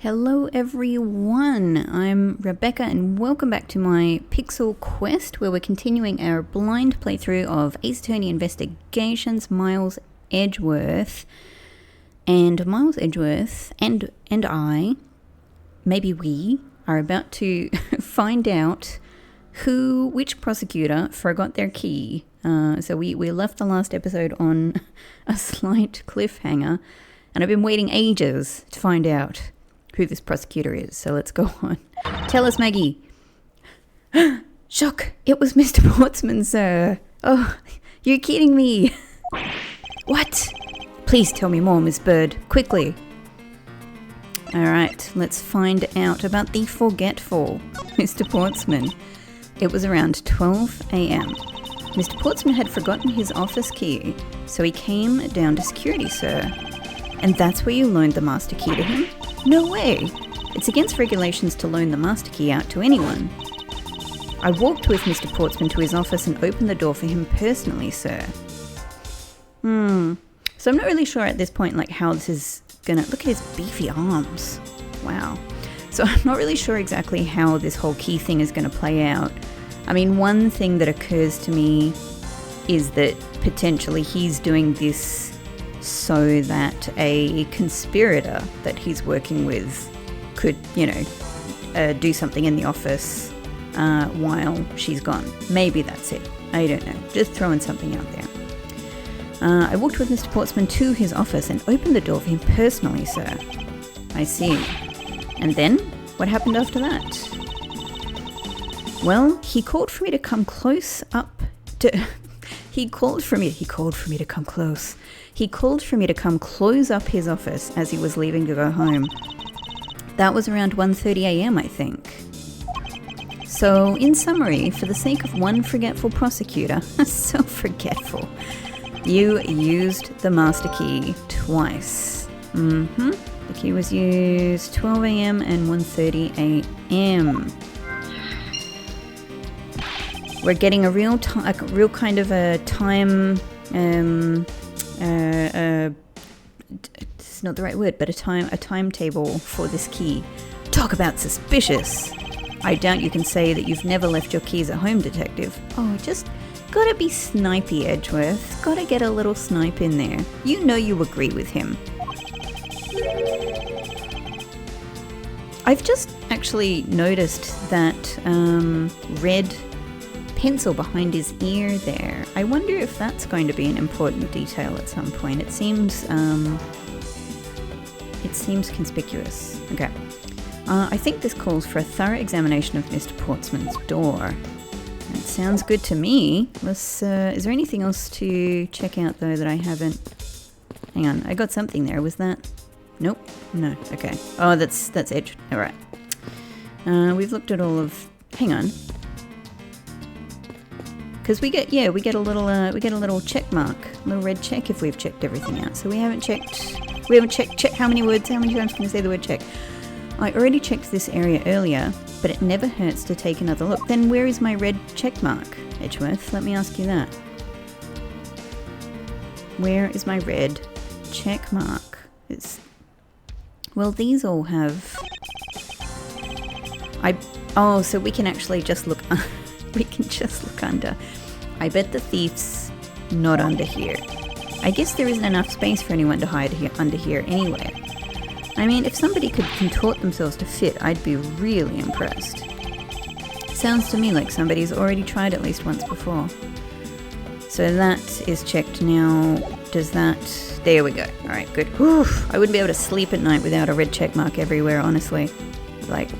Hello everyone, I'm Rebecca and welcome back to my Pixel Quest where we're continuing our blind playthrough of Ace Attorney Investigations, Miles Edgeworth. And Miles Edgeworth and I, maybe we, are about to find out which prosecutor forgot their key. So we left the last episode on a slight cliffhanger and I've been waiting ages to find out who this prosecutor is, so let's go on. Tell us, Maggie. Shock! It was Mr. Portsman, sir. Oh, you're kidding me. What? Please tell me more, Miss Bird, quickly. Alright, let's find out about the forgetful Mr. Portsman. It was around 12 a.m. Mr. Portsman had forgotten his office key, so he came down to security, sir. And that's where you loaned the master key to him? No way! It's against regulations to loan the master key out to anyone. I walked with Mr. Portsman to his office and opened the door for him personally, sir. So I'm not really sure at this point like how this is gonna... Look at his beefy arms. Wow. So I'm not really sure exactly how this whole key thing is gonna play out. I mean, one thing that occurs to me is that potentially he's doing this so that a conspirator that he's working with could, do something in the office while she's gone. Maybe that's it. I don't know. Just throwing something out there. I walked with Mr. Portsman to his office and opened the door for him personally, sir. I see. And then? What happened after that? Well, he called for me to come close up to... He called for me to come close. He called for me to come close up his office as he was leaving to go home. That was around 1:30 a.m., I think. So, in summary, for the sake of one forgetful prosecutor, so forgetful, you used the master key twice. The key was used 12 a.m. and 1:30 a.m. We're getting a real kind of a time, it's not the right word, but a timetable for this key. Talk about suspicious. I doubt you can say that you've never left your keys at home, detective. Oh, just gotta be snipey, Edgeworth. Gotta get a little snipe in there. You know you agree with him. I've just actually noticed that red pencil behind his ear there. I wonder if that's going to be an important detail at some point. It seems conspicuous. Okay. I think this calls for a thorough examination of Mr. Portsman's door. It sounds good to me. Is there anything else to check out though that I haven't? Hang on, I got something there. Was that? Nope. No. Okay. Oh, that's Edge. All right. We've looked at all of. Hang on. Because we get a little check mark, a little red check if we've checked everything out. So we haven't checked how many times can I say the word check? I already checked this area earlier, but it never hurts to take another look. Then where is my red check mark, Edgeworth? Let me ask you that. Where is my red check mark? Well, these all have... so we can actually just look... We can just look under. I bet the thief's not under here. I guess there isn't enough space for anyone to hide under here anyway. I mean, if somebody could contort themselves to fit, I'd be really impressed. Sounds to me like somebody's already tried at least once before. So that is checked now. Does that... There we go. Alright, good. Whew. I wouldn't be able to sleep at night without a red check mark everywhere, honestly. Like...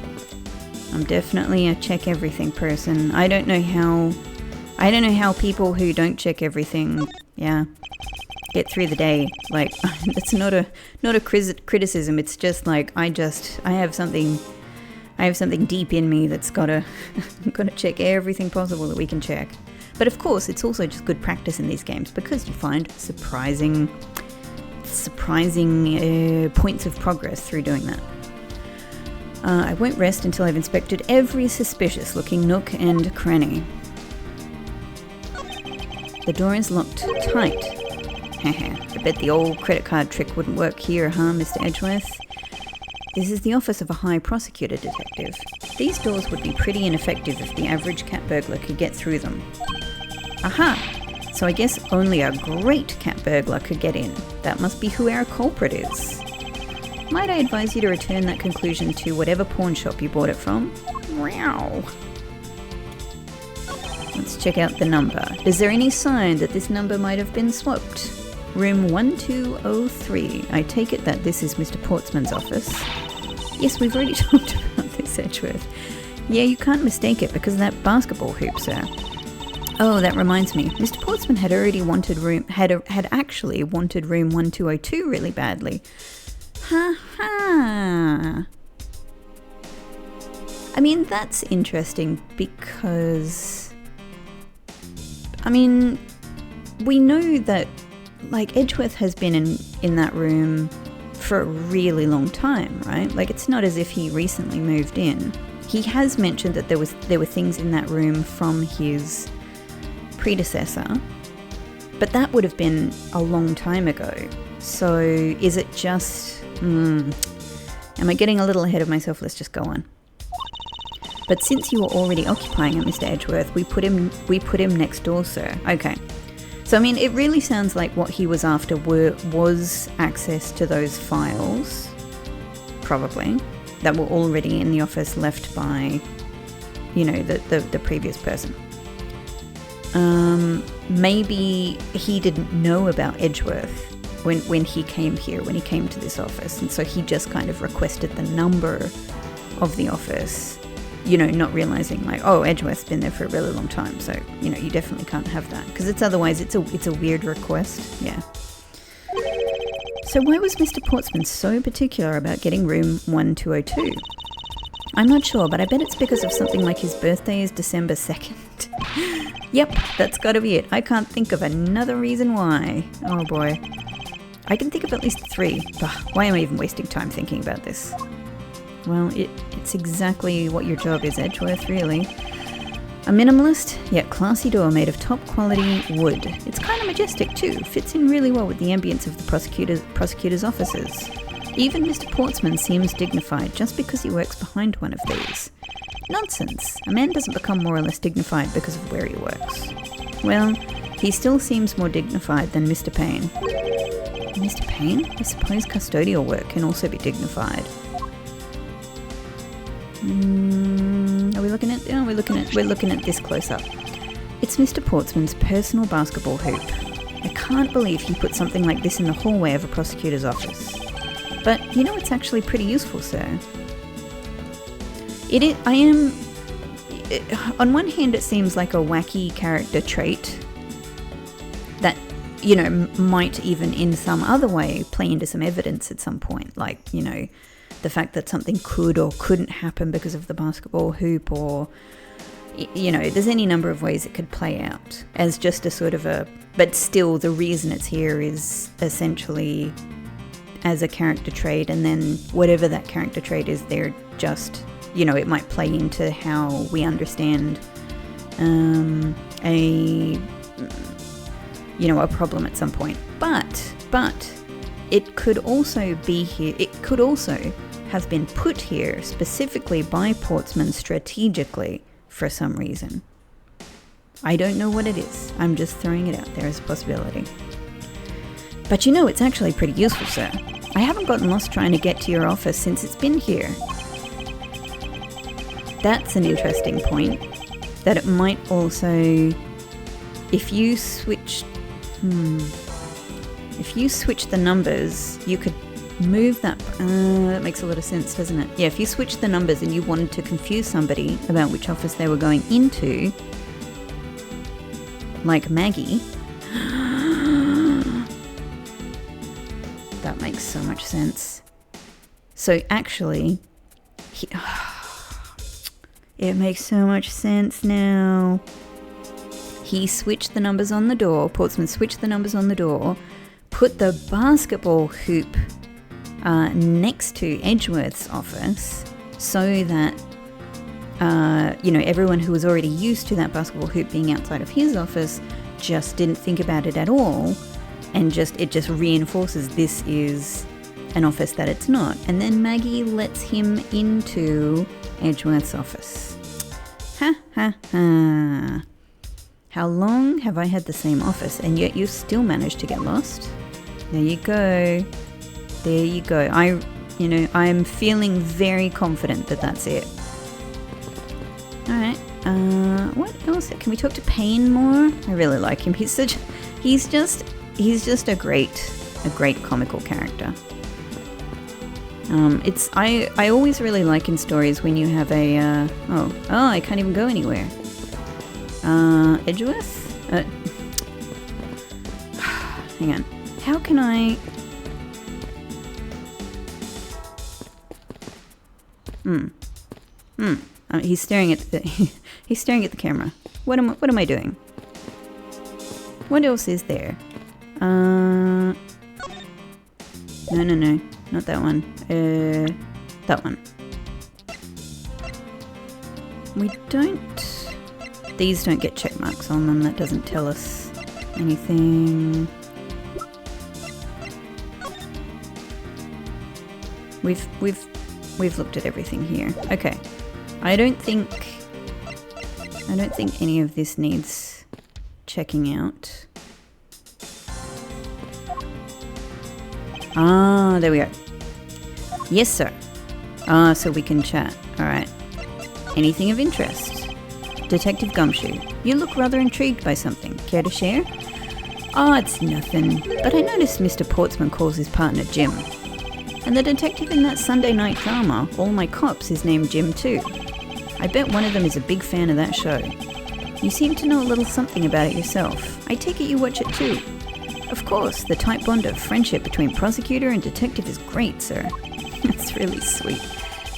I'm definitely a check everything person. I don't know how people who don't check everything, get through the day. Like, it's not a criticism. It's just like I have something deep in me that's gotta check everything possible that we can check. But of course, it's also just good practice in these games because you find surprising points of progress through doing that. I won't rest until I've inspected every suspicious-looking nook and cranny. The door is locked tight. I bet the old credit card trick wouldn't work here, huh, Mr. Edgeworth? This is the office of a high prosecutor detective. These doors would be pretty ineffective if the average cat burglar could get through them. Aha! So I guess only a great cat burglar could get in. That must be who our culprit is. Might I advise you to return that conclusion to whatever pawn shop you bought it from? Meow. Let's check out the number. Is there any sign that this number might have been swapped? Room 1203. I take it that this is Mr. Portsman's office. Yes, we've already talked about this, Edgeworth. Yeah, you can't mistake it because of that basketball hoop, sir. Oh, that reminds me. Mr. Portsman had actually wanted room 1202 really badly. Ha ha. I mean, that's interesting because, I mean, we know that, like, Edgeworth has been in that room for a really long time, right? Like, it's not as if he recently moved in. He has mentioned that there were things in that room from his predecessor, but that would have been a long time ago. So is it just... am I getting a little ahead of myself? Let's just go on. But since you were already occupying it, Mr. Edgeworth, we put him next door, sir. Okay. So, I mean, it really sounds like what he was after was access to those files, probably, that were already in the office left by, you know, the previous person. Maybe he didn't know about Edgeworth when he came here, when he came to this office, and so he just kind of requested the number of the office, you know, not realizing like, oh, Edgeworth's been there for a really long time, so, you know, you definitely can't have that, because otherwise it's a weird request. Yeah. So why was Mr. Portsman so particular about getting room 1202? I'm not sure, but I bet it's because of something like his birthday is December 2nd. Yep, that's gotta be it. I can't think of another reason why. Oh boy. I can think of at least 3. Ugh, why am I even wasting time thinking about this? Well, it's exactly what your job is, Edgeworth, really. A minimalist, yet classy door made of top quality wood. It's kind of majestic too, fits in really well with the ambience of the prosecutor's offices. Even Mr. Portsman seems dignified just because he works behind one of these. Nonsense. A man doesn't become more or less dignified because of where he works. Well, he still seems more dignified than Mr. Payne. Mr. Payne? I suppose custodial work can also be dignified. Are we looking at? Oh, we're looking at this close up. It's Mr. Portsman's personal basketball hoop. I can't believe he put something like this in the hallway of a prosecutor's office. But you know, it's actually pretty useful, sir. On one hand, it seems like a wacky character trait that, you know, might even in some other way play into some evidence at some point, like, you know, the fact that something could or couldn't happen because of the basketball hoop, or, you know, there's any number of ways it could play out as just a sort of but still the reason it's here is essentially as a character trait, and then whatever that character trait is, they're just, you know, it might play into how we understand a problem at some point. But it could also be here. It could also have been put here specifically by Portsman strategically for some reason. I don't know what it is. I'm just throwing it out there as a possibility. But you know, it's actually pretty useful, sir. I haven't gotten lost trying to get to your office since it's been here. That's an interesting point. That it might also, if you switch the numbers, you could move that. That makes a lot of sense, doesn't it? Yeah, if you switch the numbers and you wanted to confuse somebody about which office they were going into, like Maggie, that makes so much sense. So actually, it makes so much sense now. He switched the numbers on the door, Portsman switched the numbers on the door, put the basketball hoop next to Edgeworth's office so that, everyone who was already used to that basketball hoop being outside of his office just didn't think about it at all, and it just reinforces this is an office that it's not, and then Maggie lets him into Edgeworth's office. Ha ha ha. How long have I had the same office and yet you still managed to get lost? There you go. There you go. I'm feeling very confident that that's it. Alright, what else? Can we talk to Payne more? I really like him. He's just a great comical character. I always really like in stories when you have a, I can't even go anywhere. Edgeworth? Hang on. How can I... he's staring at the camera. What am I doing? What else is there? No, not that one. That one. These don't get check marks on them. That doesn't tell us anything. We've looked at everything here. Okay. I don't think any of this needs checking out. Ah, there we go. Yes, sir. So we can chat. Alright. Anything of interest? Detective Gumshoe, you look rather intrigued by something. Care to share? Oh, it's nothing. But I noticed Mr. Portsman calls his partner Jim. And the detective in that Sunday night drama, All My Cops, is named Jim too. I bet one of them is a big fan of that show. You seem to know a little something about it yourself. I take it you watch it too. Of course, the tight bond of friendship between prosecutor and detective is great, sir. That's really sweet.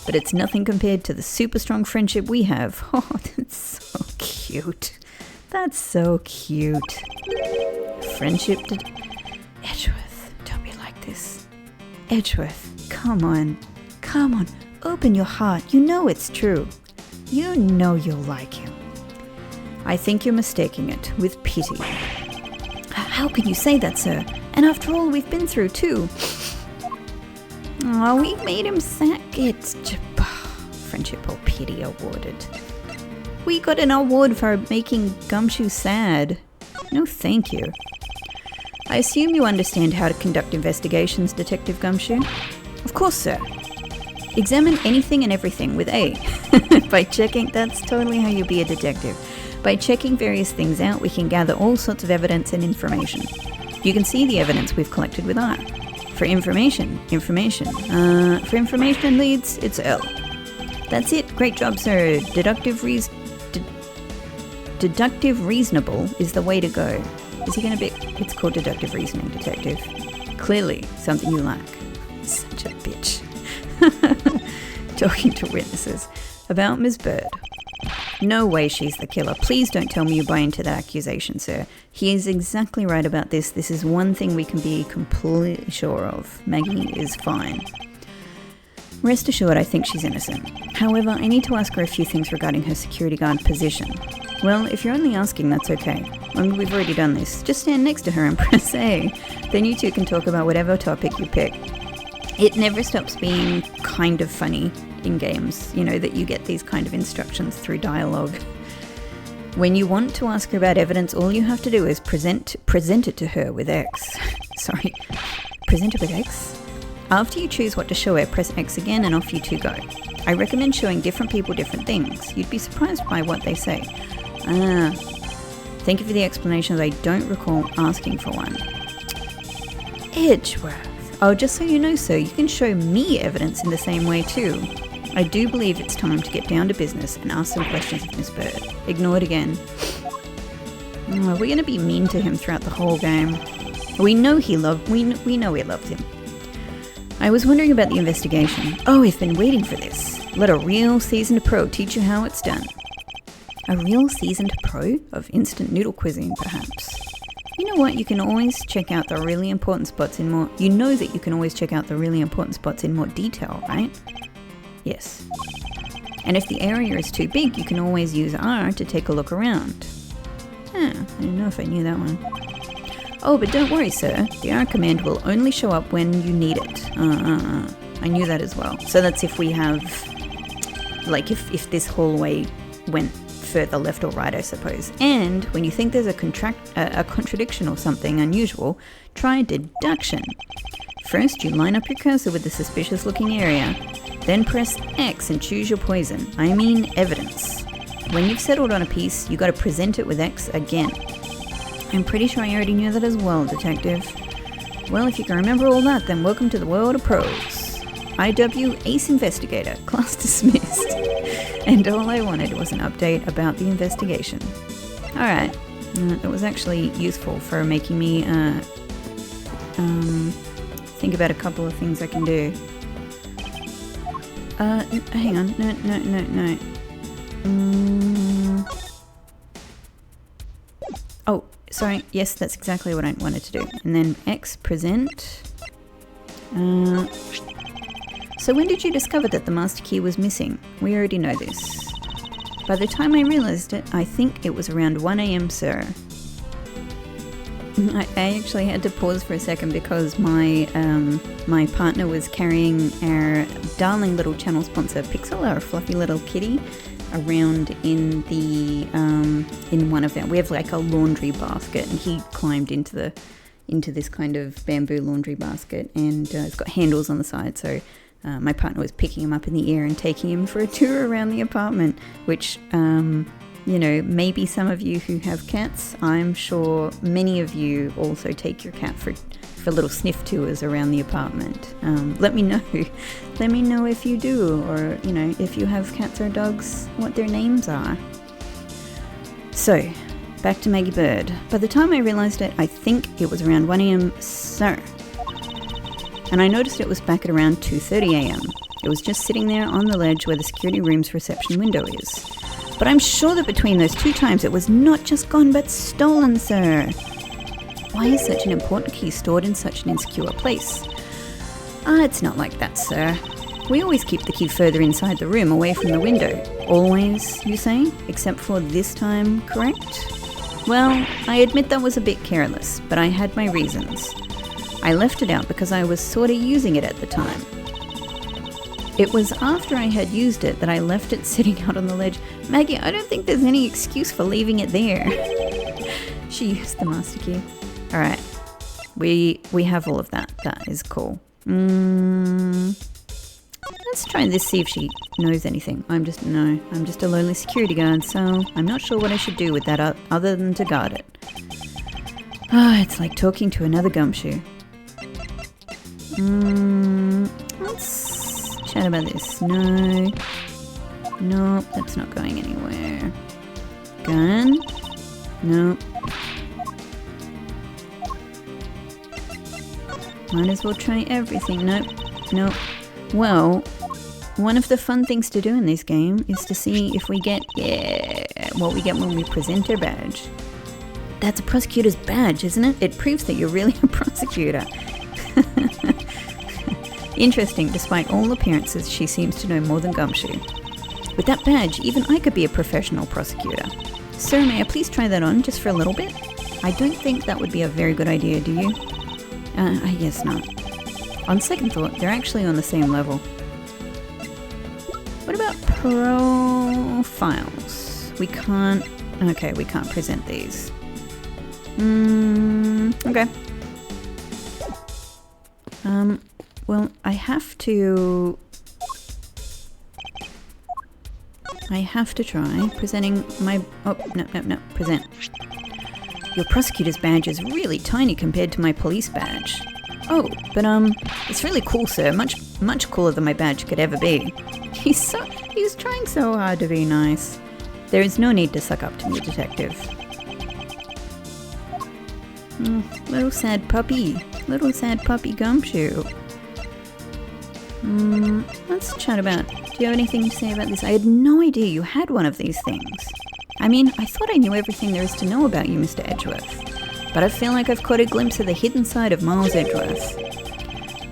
But it's nothing compared to the super strong friendship we have. Oh, that's so cute. That's so cute. Friendship to... Edgeworth, don't be like this. Edgeworth, come on. Come on, open your heart. You know it's true. You know you'll like him. I think you're mistaking it with pity. How can you say that, sir? And after all we've been through, too. Oh, we made him sad. It's friendship or pity awarded. We got an award for making Gumshoe sad. No, thank you. I assume you understand how to conduct investigations, Detective Gumshoe? Of course, sir. Examine anything and everything with A. By checking, that's totally how you be a detective. By checking various things out, we can gather all sorts of evidence and information. You can see the evidence we've collected with R. For information. For information leads, it's L. That's it. Great job, sir. Deductive reasonable is the way to go. Is he going to be... It's called deductive reasoning, detective. Clearly, something you lack. Such a bitch. Talking to witnesses. About Ms. Bird. No way she's the killer. Please don't tell me you buy into that accusation, sir. He is exactly right about this. This is one thing we can be completely sure of. Maggie is fine. Rest assured, I think she's innocent. However, I need to ask her a few things regarding her security guard position. Well, if you're only asking, that's okay. I mean, we've already done this. Just stand next to her and press A. Then you two can talk about whatever topic you pick. It never stops being kind of funny in games, you know, that you get these kind of instructions through dialogue. When you want to ask her about evidence, all you have to do is present it to her with X. Sorry, present it with X? After you choose what to show her, press X again and off you two go. I recommend showing different people different things. You'd be surprised by what they say. Thank you for the explanations. I don't recall asking for one. Edgeworth. Oh, just so you know, sir, you can show me evidence in the same way too. I do believe it's time to get down to business and ask some questions of Miss Bird. Ignored again. We're going to be mean to him throughout the whole game. We know we know we loved him. I was wondering about the investigation. Oh, we've been waiting for this. Let a real seasoned pro teach you how it's done. A real seasoned pro of instant noodle cuisine, perhaps. You know what? You can always check out the really important spots in more... You know that you can always check out the really important spots in more detail, right? Yes. And if the area is too big, you can always use R to take a look around. I didn't know if I knew that one. Oh, but don't worry, sir. The R command will only show up when you need it. I knew that as well. So that's if we have, like, if this hallway went further left or right, I suppose. And when you think there's a contradiction or something unusual, try deduction. First, you line up your cursor with the suspicious looking area, then press X and choose your poison. I mean evidence. When you've settled on a piece, you got to present it with X again. I'm pretty sure I already knew that as well, Detective. Well, if you can remember all that, then welcome to the world of pros. IW Ace Investigator, class dismissed. And all I wanted was an update about the investigation. Alright, it was actually useful for making me think about a couple of things I can do. Hang on, no. Oh, sorry, yes, that's exactly what I wanted to do. And then X present. So when did you discover that the master key was missing? We already know this. By the time I realized it, I think it was around 1 AM, sir. I actually had to pause for a second because my partner was carrying our darling little channel sponsor Pixel, our fluffy little kitty, around in the in one of our, we have like a laundry basket, and he climbed into this kind of bamboo laundry basket, and it's got handles on the side, so my partner was picking him up in the air and taking him for a tour around the apartment, which you know, maybe some of you who have cats, I'm sure many of you also take your cat for little sniff tours around the apartment. Let me know if you do, or you know, if you have cats or dogs, what their names are. So back to Maggie Bird. By the time I realized it, I think it was around 1 AM, sir. And I noticed it was back at around 2:30 AM. It was just sitting there on the ledge where the security room's reception window is. But I'm sure that between those two times it was not just gone but stolen, sir. Why is such an important key stored in such an insecure place? It's not like that, sir. We always keep the key further inside the room, away from the window. Always, you say? Except for this time, correct? Well, I admit that was a bit careless, but I had my reasons. I left it out because I was sort of using it at the time. It was after I had used it that I left it sitting out on the ledge. Maggie, I don't think there's any excuse for leaving it there. She used the master key. Alright. We have all of that. That is cool. Let's try this, see if she knows anything. I'm just a lonely security guard, so I'm not sure what I should do with that other than to guard it. It's like talking to another gumshoe. Let's chat about this. No. Nope, that's not going anywhere. Gun? Nope. Might as well try everything. Nope. Well, one of the fun things to do in this game is to see if we get, what we get when we present our badge. That's a prosecutor's badge, isn't it? It proves that you're really a prosecutor. Interesting, despite all appearances, she seems to know more than Gumshoe. With that badge, even I could be a professional prosecutor. Sir, may I please try that on, just for a little bit? I don't think that would be a very good idea, do you? I guess not. On second thought, they're actually on the same level. What about profiles? We can't present these. Okay. Well, I have to try presenting my, no, present. Your prosecutor's badge is really tiny compared to my police badge. Oh, but it's really cool, sir. Much cooler than my badge could ever be. He's trying so hard to be nice. There is no need to suck up to me, detective. Little sad puppy Gumshoe. Let's chat about, do you have anything to say about this? I had no idea you had one of these things. I mean, I thought I knew everything there is to know about you, Mr. Edgeworth. But I feel like I've caught a glimpse of the hidden side of Miles Edgeworth.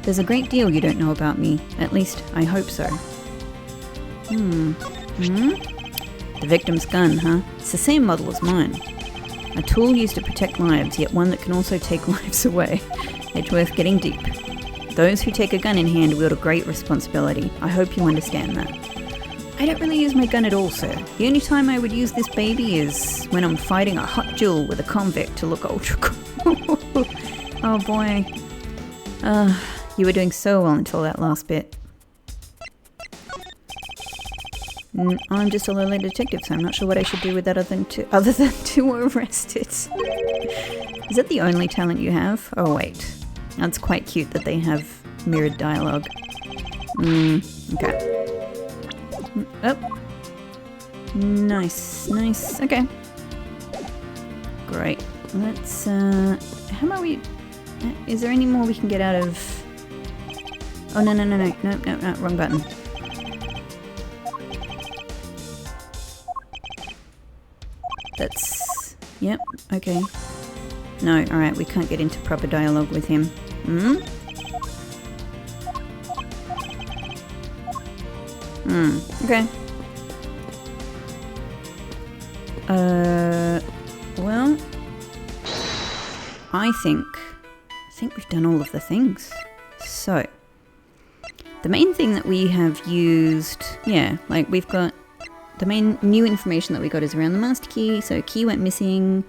There's a great deal you don't know about me. At least, I hope so. The victim's gun, huh? It's the same model as mine. A tool used to protect lives, yet one that can also take lives away. Edgeworth getting deep. Those who take a gun in hand wield a great responsibility. I hope you understand that. I don't really use my gun at all, sir. The only time I would use this baby is when I'm fighting a hot duel with a convict to look ultra cool. Oh boy. You were doing so well until that last bit. I'm just a lowly detective, so I'm not sure what I should do with that other than to arrest it. Is that the only talent you have? Oh wait. That's quite cute that they have mirrored dialogue. Okay. Oh. Nice, nice. Okay. Great. Let's, how about we... Is there any more we can get out of... Oh, no, wrong button. That's... Yep, okay. No, alright, we can't get into proper dialogue with him. Okay. Well... I think we've done all of the things. So... The main thing that we have used... Yeah, like we've got... The main new information that we got is around the master key. So key went missing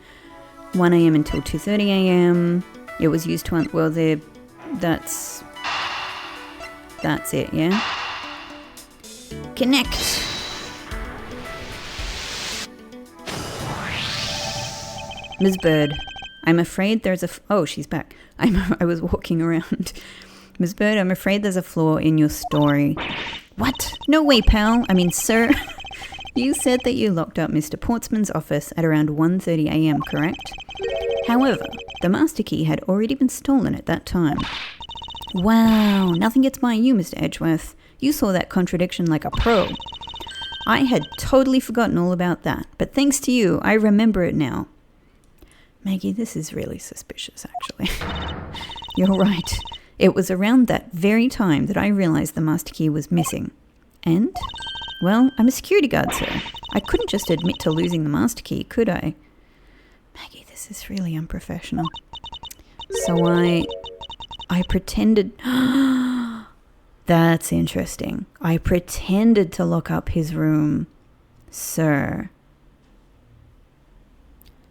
1 AM until 2:30 AM. It was used to... Well, that's it, yeah? Connect! Ms. Bird, I'm afraid there's a... Oh, she's back. I was walking around. Ms. Bird, I'm afraid there's a flaw in your story. What? No way, pal. I mean, sir. You said that you locked up Mr. Portsman's office at around 1:30 AM, correct? However, the master key had already been stolen at that time. Wow, nothing gets by you, Mr. Edgeworth. You saw that contradiction like a pro. I had totally forgotten all about that, but thanks to you, I remember it now. Maggie, this is really suspicious, actually. You're right. It was around that very time that I realized the master key was missing. And, well, I'm a security guard, sir. I couldn't just admit to losing the master key, could I? Maggie, this is really unprofessional. So I pretended... That's interesting. I pretended to lock up his room, sir.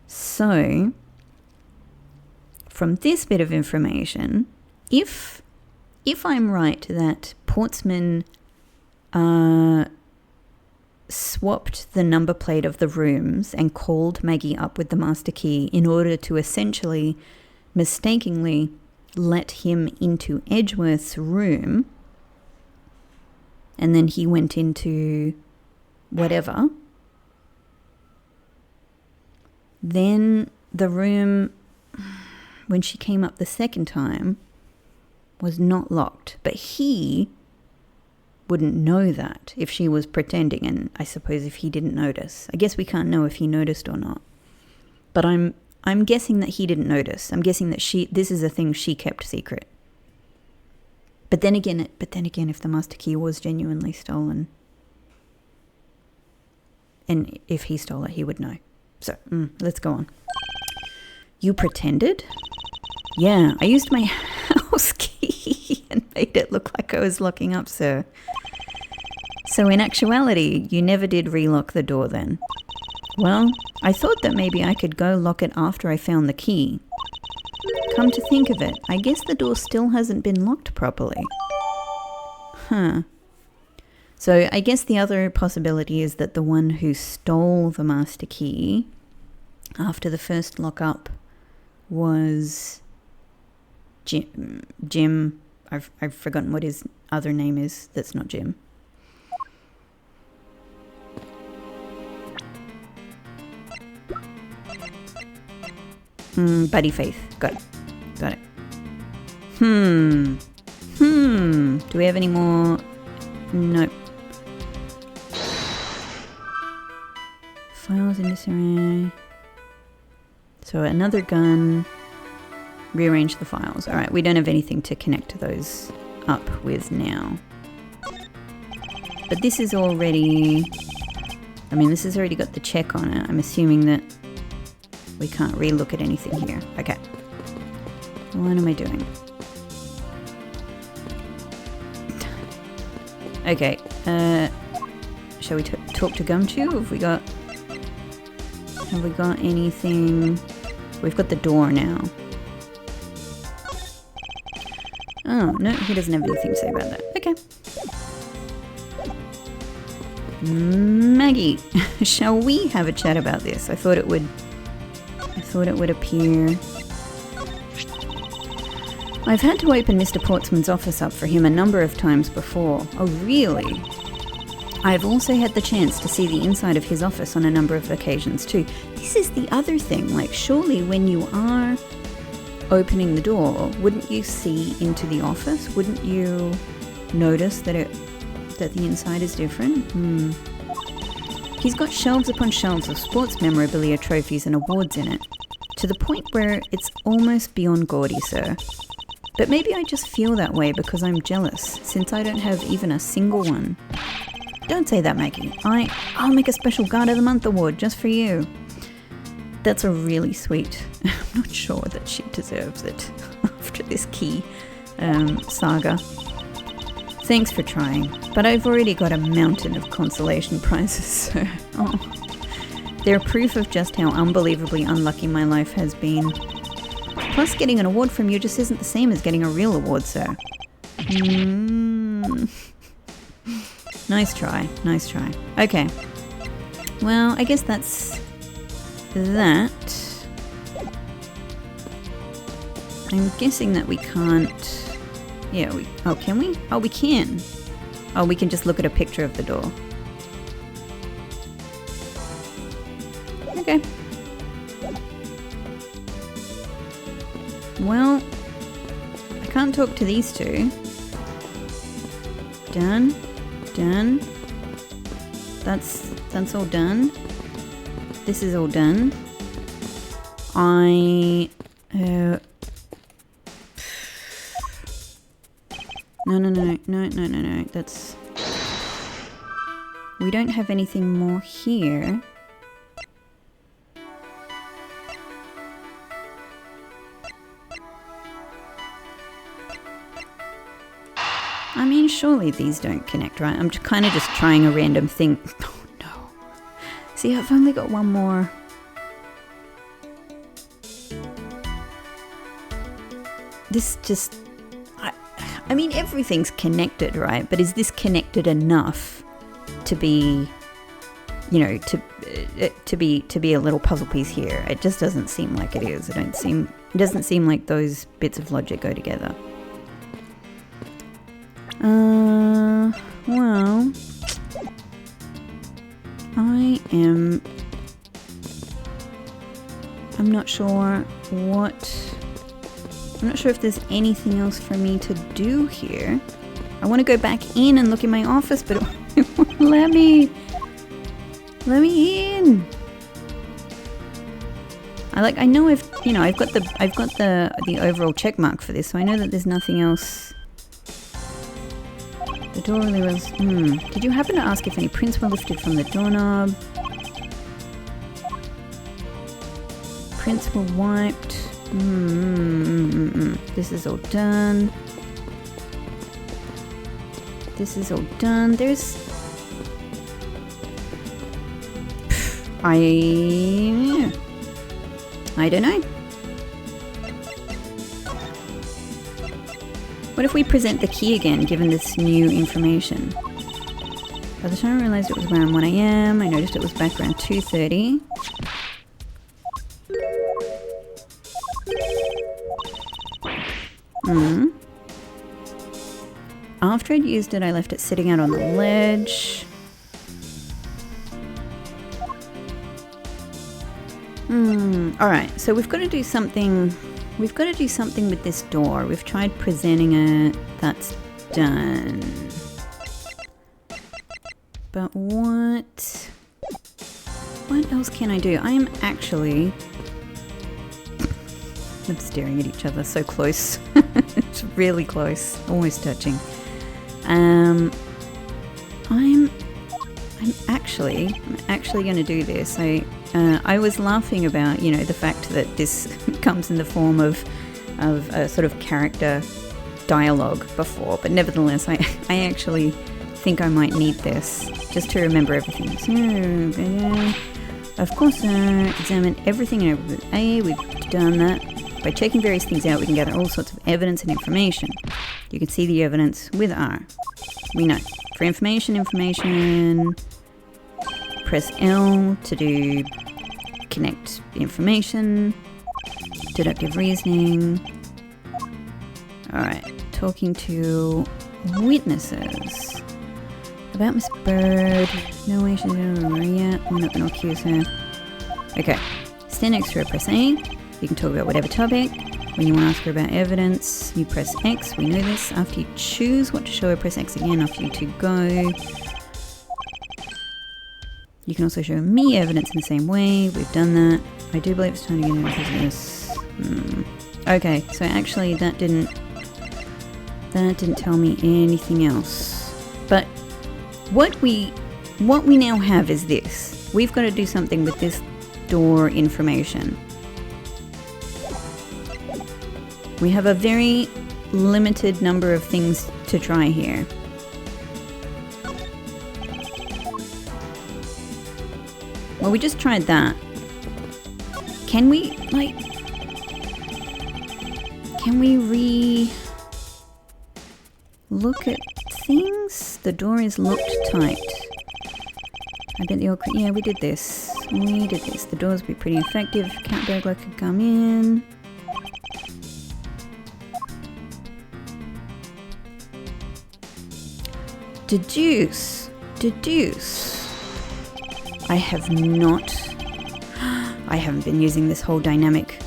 So, from this bit of information, if I'm right that Portsman swapped the number plate of the rooms and called Maggie up with the master key in order to essentially mistakenly let him into Edgeworth's room, and then he went into whatever, then the room, when she came up the second time, was not locked. But he wouldn't know that if she was pretending, and I suppose if he didn't notice. I guess we can't know if he noticed or not. But I'm guessing that he didn't notice. I'm guessing that this is a thing she kept secret. But then again, if the master key was genuinely stolen, and if he stole it, he would know. So, let's go on. You pretended? Yeah, I used my house key and made it look like I was locking up, sir. So in actuality, you never did relock the door then? Well, I thought that maybe I could go lock it after I found the key. Come to think of it, I guess the door still hasn't been locked properly. Huh. So I guess the other possibility is that the one who stole the master key after the first lockup was Jim. I've forgotten what his other name is. That's not Jim. Buddy Faith. Got it. Do we have any more? Nope. Files in disarray. So another gun. Rearrange the files. Alright, we don't have anything to connect those up with now. But this is already... I mean, this has already got the check on it. I'm assuming that We can't re-look at anything here. Okay. What am I doing? Okay. Shall we talk to Gumshoe? Have we got anything? We've got the door now. Oh, no, he doesn't have anything to say about that. Okay. Maggie, shall we have a chat about this? I thought it would appear. I've had to open Mr. Portsman's office up for him a number of times before. Oh, really? I've also had the chance to see the inside of his office on a number of occasions too. This is the other thing, like surely when you are opening the door, wouldn't you see into the office? Wouldn't you notice that the inside is different? He's got shelves upon shelves of sports memorabilia, trophies and awards in it, to the point where it's almost beyond gaudy, sir. But maybe I just feel that way because I'm jealous, since I don't have even a single one. Don't say that, Maggie. I'll make a special Guard of the Month award just for you. That's a really sweet. I'm not sure that she deserves it after this key saga. Thanks for trying, but I've already got a mountain of consolation prizes, so... Oh. They're proof of just how unbelievably unlucky my life has been. Plus, getting an award from you just isn't the same as getting a real award, sir. Nice try, nice try. Okay. Well, I guess that's that. I'm guessing that we can't... Yeah, oh, can we? Oh, we can. Oh, we can just look at a picture of the door. Okay. Well, I can't talk to these two. Done. Done. That's all done. This is all done. No. That's... We don't have anything more here. I mean, surely these don't connect, right? I'm kind of just trying a random thing. Oh, no. See, I've only got one more. This just... I mean, everything's connected, right? But is this connected enough to be, you know, to be a little puzzle piece here? It just doesn't seem like it is. It doesn't seem like those bits of logic go together. Well, I'm not sure if there's anything else for me to do here. I want to go back in and look in my office, but it won't let me in. I know I've got the overall check mark for this, so I know that there's nothing else. The door really was... Did you happen to ask if any prints were lifted from the doorknob? Prints were wiped. This is all done. This is all done. There's... I don't know. What if we present the key again, given this new information? By the time I realised it was around 1 AM, I noticed it was back around 2:30. After I'd used it, I left it sitting out on the ledge. Alright, so we've got to do something. We've got to do something with this door. We've tried presenting it. That's done. But what else can I do? I am actually... I'm staring at each other so close. It's really close. Almost touching. I I'm actually going to do this. I was laughing about, the fact that this comes in the form of a sort of character dialogue before, but nevertheless, I actually think I might need this just to remember everything. So, of course, examine everything in Edgeworth A. We've done that. By checking various things out, we can gather all sorts of evidence and information. You can see the evidence with R. We know. For information, press L to do connect information, deductive reasoning. Alright, talking to witnesses. About Miss Bird. No way she's we're not going to accuse her. Okay, stand next to her, press A. You can talk about whatever topic. When you want to ask her about evidence, you press X. We know this. After you choose what to show her, press X again after you two go. You can also show me evidence in the same way. We've done that. I do believe it's time to get into business. Okay, so actually that didn't tell me anything else. But what we now have is this. We've got to do something with this door information. We have a very limited number of things to try here. Well, we just tried that. Can we look at things? The door is locked tight. I bet yeah, we did this. The doors would be pretty effective. Cat burglar could come in. Deduce. I haven't been using this whole dynamic.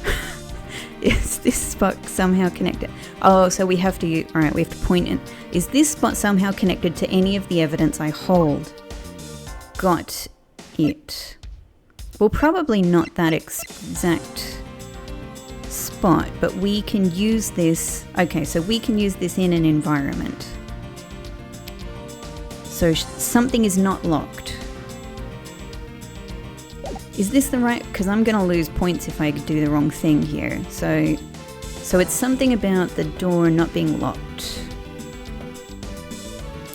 Is this spot somehow connected? Oh, so we have to alright, we have to point in. Is this spot somehow connected to any of the evidence I hold? Got it. Well, probably not that exact spot, but we can use this. Okay, so we can use this in an environment. So something is not locked. Is this the right? Because I'm going to lose points if I do the wrong thing here. So it's something about the door not being locked.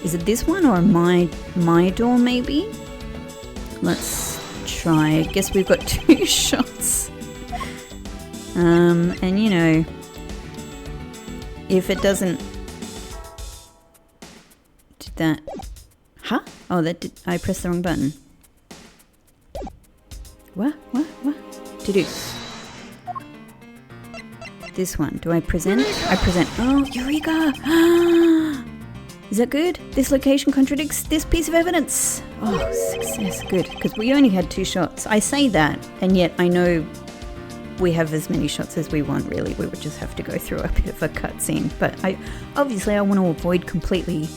Is it this one or my door maybe? Let's try. I guess we've got 2 shots. And if it doesn't... Did that... Huh? Oh, I pressed the wrong button. What? Deduce. This one. Do I present? I present. Oh, Eureka! Is that good? This location contradicts this piece of evidence. Oh, success. Good. Because we only had 2 shots. I say that, and yet I know we have as many shots as we want, really. We would just have to go through a bit of a cutscene. But I want to avoid completely,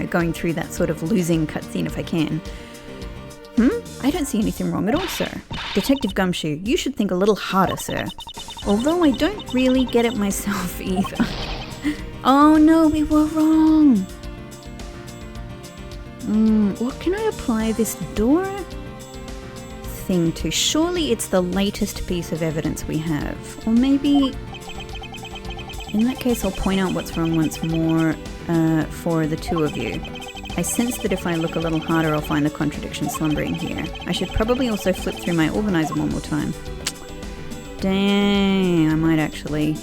going through that sort of losing cutscene if I can. I don't see anything wrong at all, sir. Detective Gumshoe, you should think a little harder, sir. Although I don't really get it myself either. Oh no, we were wrong. What can I apply this door thing to? Surely it's the latest piece of evidence we have. Or maybe... In that case, I'll point out what's wrong once more for the 2 of you. I sense that if I look a little harder, I'll find the contradiction slumbering here. I should probably also flip through my organizer one more time. Dang, I might actually...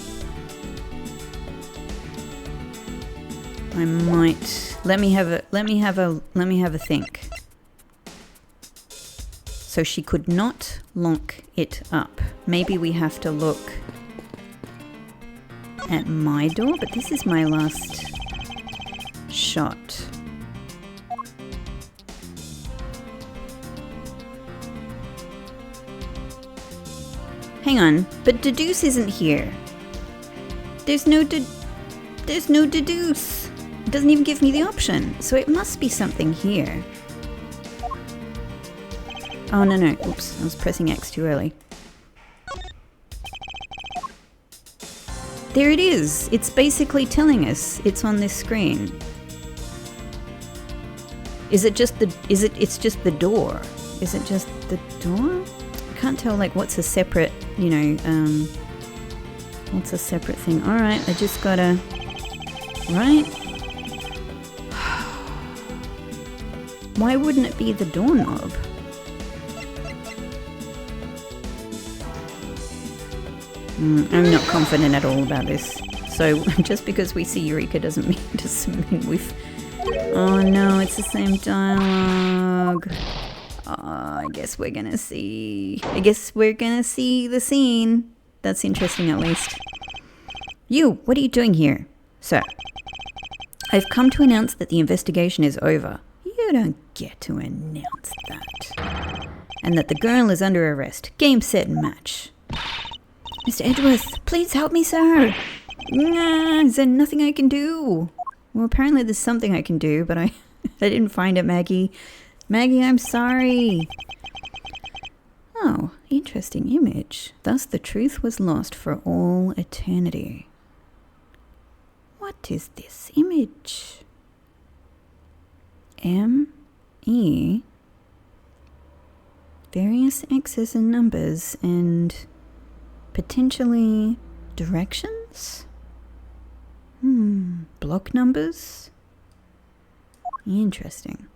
I might... Let me have a think. So she could not lock it up. Maybe we have to look at my door, but this is my last shot. Hang on, but Deduce isn't here. There's no Deduce. It doesn't even give me the option, so it must be something here. Oh, no. Oops, I was pressing X too early. There it is. It's basically telling us it's on this screen. Is it just the, it's just the door? Is it just the door? I can't tell, like, what's a separate, you know, what's a separate thing? Alright, I just gotta, right? Why wouldn't it be the doorknob? I'm not confident at all about this. So, just because we see Eureka doesn't mean we've... Oh no, it's the same dialogue. I guess we're gonna see... the scene. That's interesting, at least. You, what are you doing here? Sir, I've come to announce that the investigation is over. You don't get to announce that. And that the girl is under arrest. Game, set, and match. Mr. Edgeworth, please help me, sir. Is there nothing I can do? Well, apparently there's something I can do, but I didn't find it, Maggie. Maggie, I'm sorry. Oh, interesting image. Thus the truth was lost for all eternity. What is this image? M-E, various X's and numbers, and potentially directions? Block numbers? Interesting.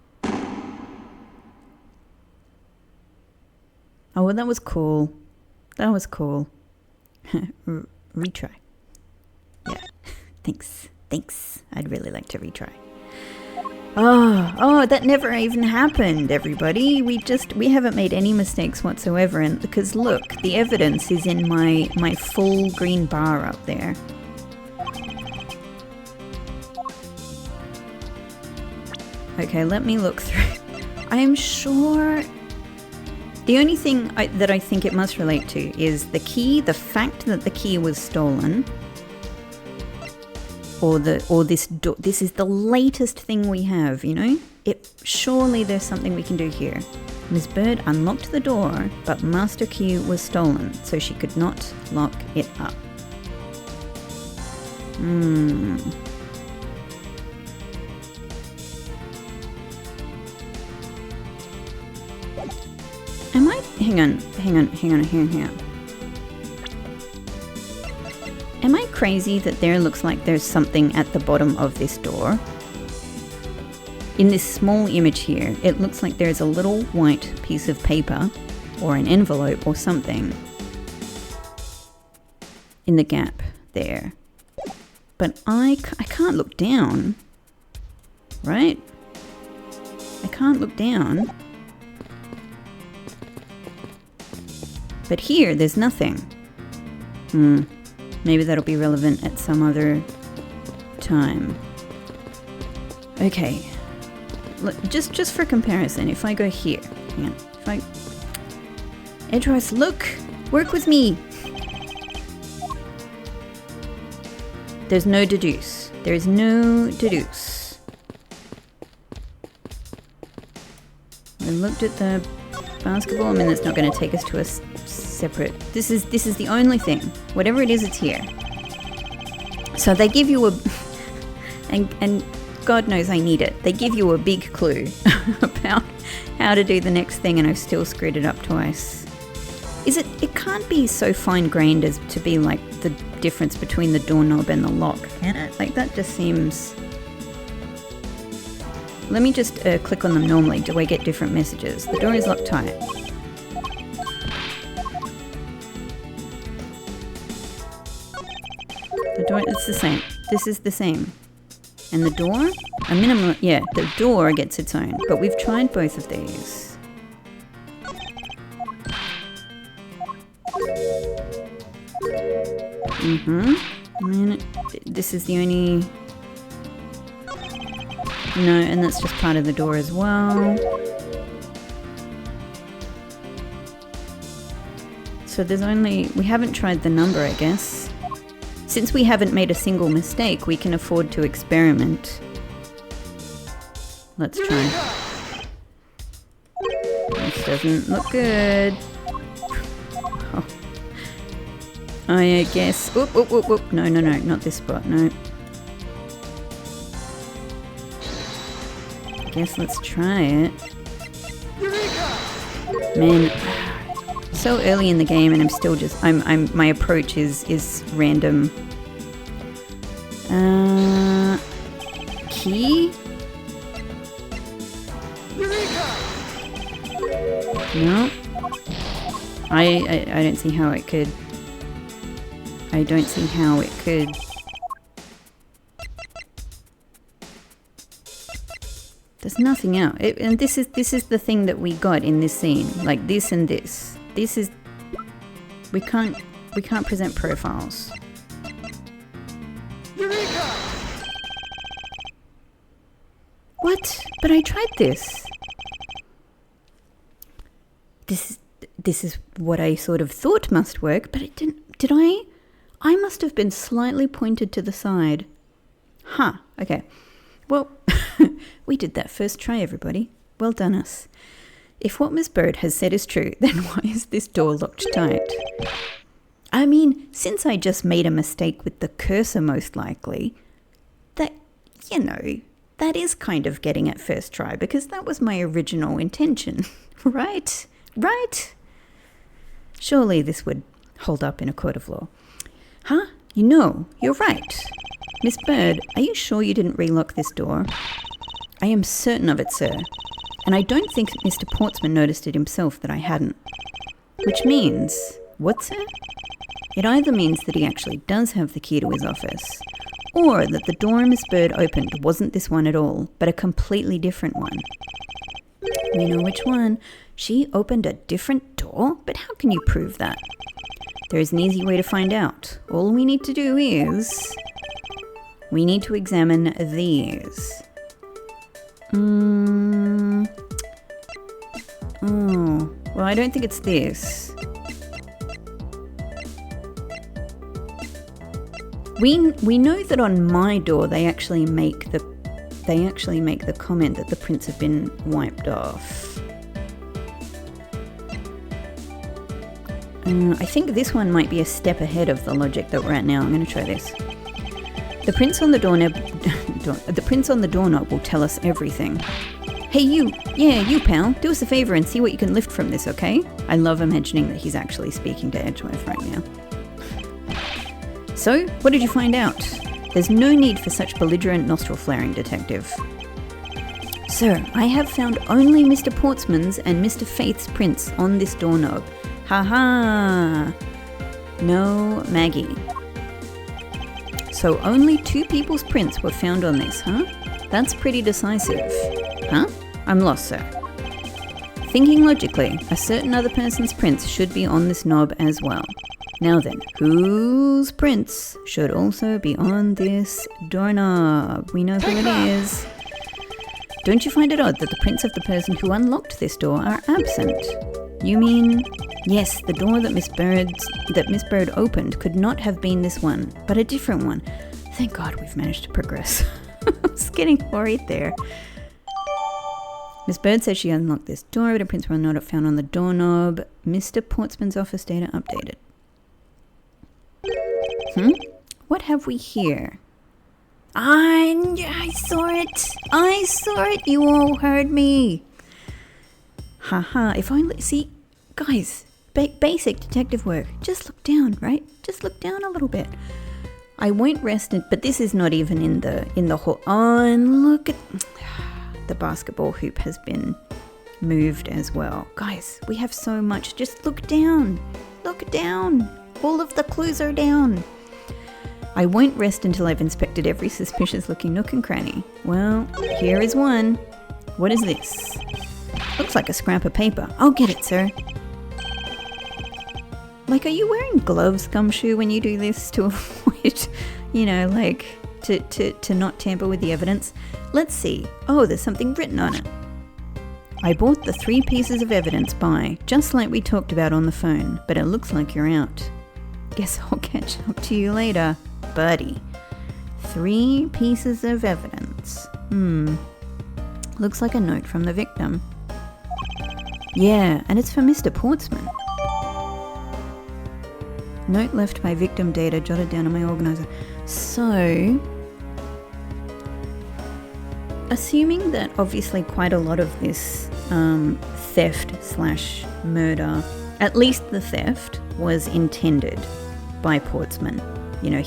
Oh, well, that was cool. That was cool. Retry. Yeah. Thanks. I'd really like to retry. Oh, that never even happened, everybody. We haven't made any mistakes whatsoever, and because look, the evidence is in my full green bar up there. Okay, let me look through. I am sure the only thing that I think it must relate to is the key, the fact that the key was stolen. Or this is the latest thing we have, you know? Surely there's something we can do here. Ms. Bird unlocked the door, but master key was stolen, so she could not lock it up. Am I... Hang on. Am I crazy that there looks like there's something at the bottom of this door? In this small image here, it looks like there's a little white piece of paper or an envelope or something in the gap there. But I can't look down, right? I can't look down. But here, there's nothing. Maybe that'll be relevant at some other time. Okay. Look, just for comparison, if I go here, hang on, if I... Edgeworth, look! Work with me! There's no deduce. There is no deduce. I looked at the basketball. I mean, that's not going to take us to a separate... This is the only thing. Whatever it is, it's here. So they give you a... and God knows I need it. They give you a big clue about how to do the next thing, and I've still screwed it up twice. It can't be so fine-grained as to be like the difference between the doorknob and the lock, can it? Like, that just seems... Let me just click on them normally. Do I get different messages? The door is locked tight. The door, it's the same. This is the same. And the door? A minimum, yeah, the door gets its own. But we've tried both of these. I mean, this is the only... No, and that's just part of the door as well. So there's only... We haven't tried the number, I guess. Since we haven't made a single mistake, we can afford to experiment. Let's try. This doesn't look good. Oh. I guess... Oop. No, not this spot, no. Guess let's try it. Man, so early in the game and I'm still just, my approach is random. Key? No. I don't see how it could. I don't see how it could. There's nothing else. And this is the thing that we got in this scene. Like this and this. This is. We can't present profiles. Eureka! What? But I tried this. This is what I sort of thought must work, but it didn't. Did I? I must have been slightly pointed to the side. Huh. Okay. Well, we did that first try, everybody. Well done us. If what Miss Bird has said is true, then why is this door locked tight? I mean, since I just made a mistake with the cursor most likely, that, you know, that is kind of getting at first try because that was my original intention, right? Right? Surely this would hold up in a court of law. Huh? You know, you're right. Miss Bird, are you sure you didn't relock this door? I am certain of it, sir. And I don't think Mr. Portsman noticed it himself that I hadn't. Which means... What, sir? It either means that he actually does have the key to his office, or that the door Miss Bird opened wasn't this one at all, but a completely different one. We know which one. She opened a different door? But how can you prove that? There is an easy way to find out. All we need to do is... we need to examine these. Oh, well, I don't think it's this. We know that on my door they actually make the comment that the prints have been wiped off. I think this one might be a step ahead of the logic that we're at now. I'm going to try this. The prints on the doorknob will tell us everything. Hey you, yeah, you pal, do us a favor and see what you can lift from this, okay? I love imagining that he's actually speaking to Edgeworth right now. So, what did you find out? There's no need for such belligerent nostril flaring, detective. Sir, I have found only Mr. Portsman's and Mr. Faith's prints on this doorknob. Ha ha! No Maggie. So only 2 people's prints were found on this, huh? That's pretty decisive. Huh? I'm lost, sir. Thinking logically, a certain other person's prints should be on this knob as well. Now then, whose prints should also be on this doorknob? We know who it is. Don't you find it odd that the prints of the person who unlocked this door are absent? You mean... Yes, the door that Miss Bird opened could not have been this one, but a different one. Thank God we've managed to progress. I was getting worried there. Miss Bird says she unlocked this door, but her prints were not found on the doorknob. Mr. Portsman's office data updated. What have we here? I saw it! I saw it! You all heard me! Haha, if only... See, guys... Basic detective work. Just look down, right? Just look down a little bit. I won't rest it, but this is not even in the hall. Oh, and look at the basketball hoop has been moved as well. Guys, we have so much. Just look down. Look down. All of the clues are down. I won't rest until I've inspected every suspicious looking nook and cranny. Well, here is one. What is this? Looks like a scrap of paper. I'll get it, sir. Like, are you wearing gloves, Gumshoe, when you do this to avoid, you know, like, to not tamper with the evidence? Let's see. Oh, there's something written on it. I bought the 3 pieces of evidence by, just like we talked about on the phone, but it looks like you're out. Guess I'll catch up to you later, buddy. 3 pieces of evidence. Looks like a note from the victim. Yeah, and it's for Mr. Portsman. Note left by victim data jotted down on my organizer. So, a assuming that obviously quite a lot of this theft/murder, at least the theft, was intended by Portsman. You know,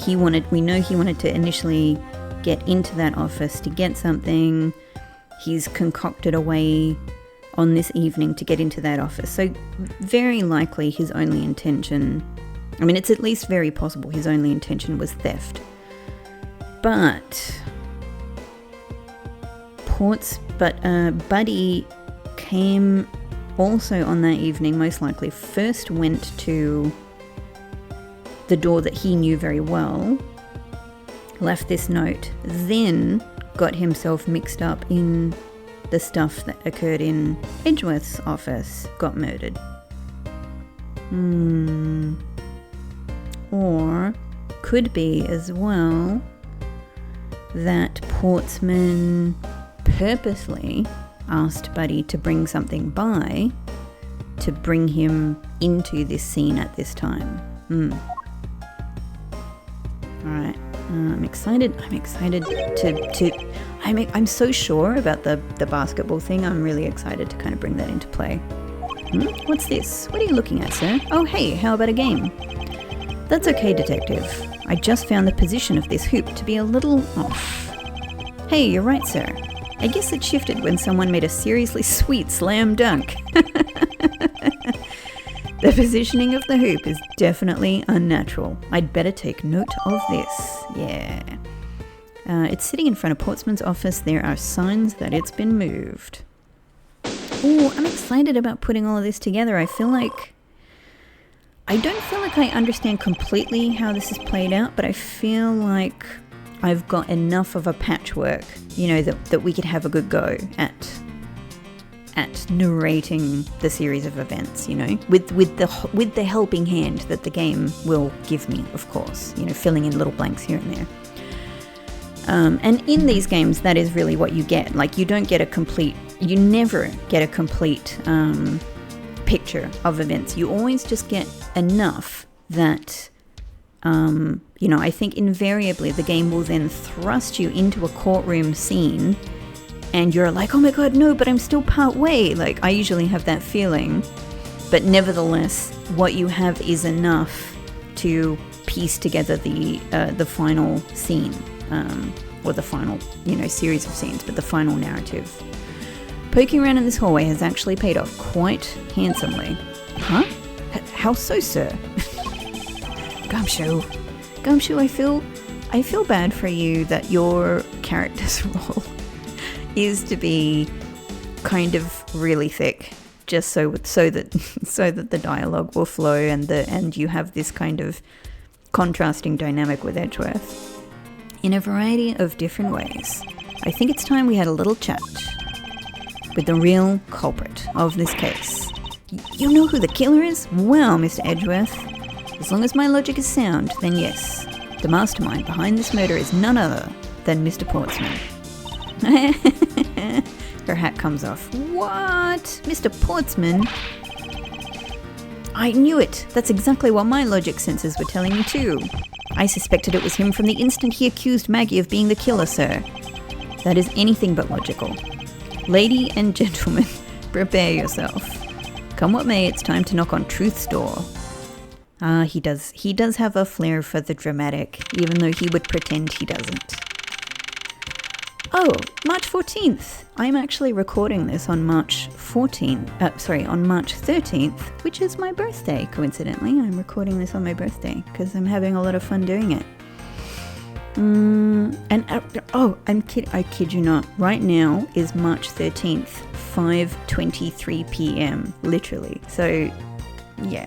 we know he wanted to initially get into that office to get something. He's concocted a way on this evening to get into that office. So very likely his only intention, I mean, it's at least very possible his only intention was theft. But Buddy came also on that evening, most likely, first went to the door that he knew very well, left this note, then got himself mixed up in the stuff that occurred in Edgeworth's office, got murdered. Or could be as well that Portsman purposely asked Buddy to bring something by to bring him into this scene at this time. Alright, I'm excited I'm so sure about the basketball thing. I'm really excited to kind of bring that into play. What's this? What are you looking at, sir? Oh, hey, how about a game? That's okay, detective. I just found the position of this hoop to be a little off. Hey, you're right, sir. I guess it shifted when someone made a seriously sweet slam dunk. The positioning of the hoop is definitely unnatural. I'd better take note of this. Yeah. It's sitting in front of Portsman's office. There are signs that it's been moved. Ooh, I'm excited about putting all of this together. I don't feel like I understand completely how this is played out, but I feel like I've got enough of a patchwork, you know, that we could have a good go at narrating the series of events, you know, with the helping hand that the game will give me, of course, you know, filling in little blanks here and there. And in these games, that is really what you get. Like, you never get a complete picture of events. You always just get enough that, you know, I think invariably the game will then thrust you into a courtroom scene and you're like, oh my god, no, but I'm still part way. Like, I usually have that feeling. But nevertheless, what you have is enough to piece together the final scene, or the final, you know, series of scenes, but the final narrative. Poking around in this hallway has actually paid off quite handsomely. Huh? How so, sir? Gumshoe, I feel bad for you that your character's role is to be kind of really thick, just so that the dialogue will flow and you have this kind of contrasting dynamic with Edgeworth in a variety of different ways. I think it's time we had a little chat with the real culprit of this case. You know who the killer is? Well, Mr. Edgeworth, as long as my logic is sound, then yes, the mastermind behind this murder is none other than Mr. Portsman. Her hat comes off. What? Mr. Portsman? I knew it. That's exactly what my logic sensors were telling me too. I suspected it was him from the instant he accused Maggie of being the killer, sir. That is anything but logical. Lady and gentlemen, prepare yourself. Come what may, it's time to knock on truth's door. He does have a flair for the dramatic, even though he would pretend he doesn't. Oh, March 14th. I'm actually recording this on March 13th, which is my birthday, coincidentally. I'm recording this on my birthday because I'm having a lot of fun doing it. I kid you not. Right now is March 13th, 5:23 p.m. literally. So, yeah.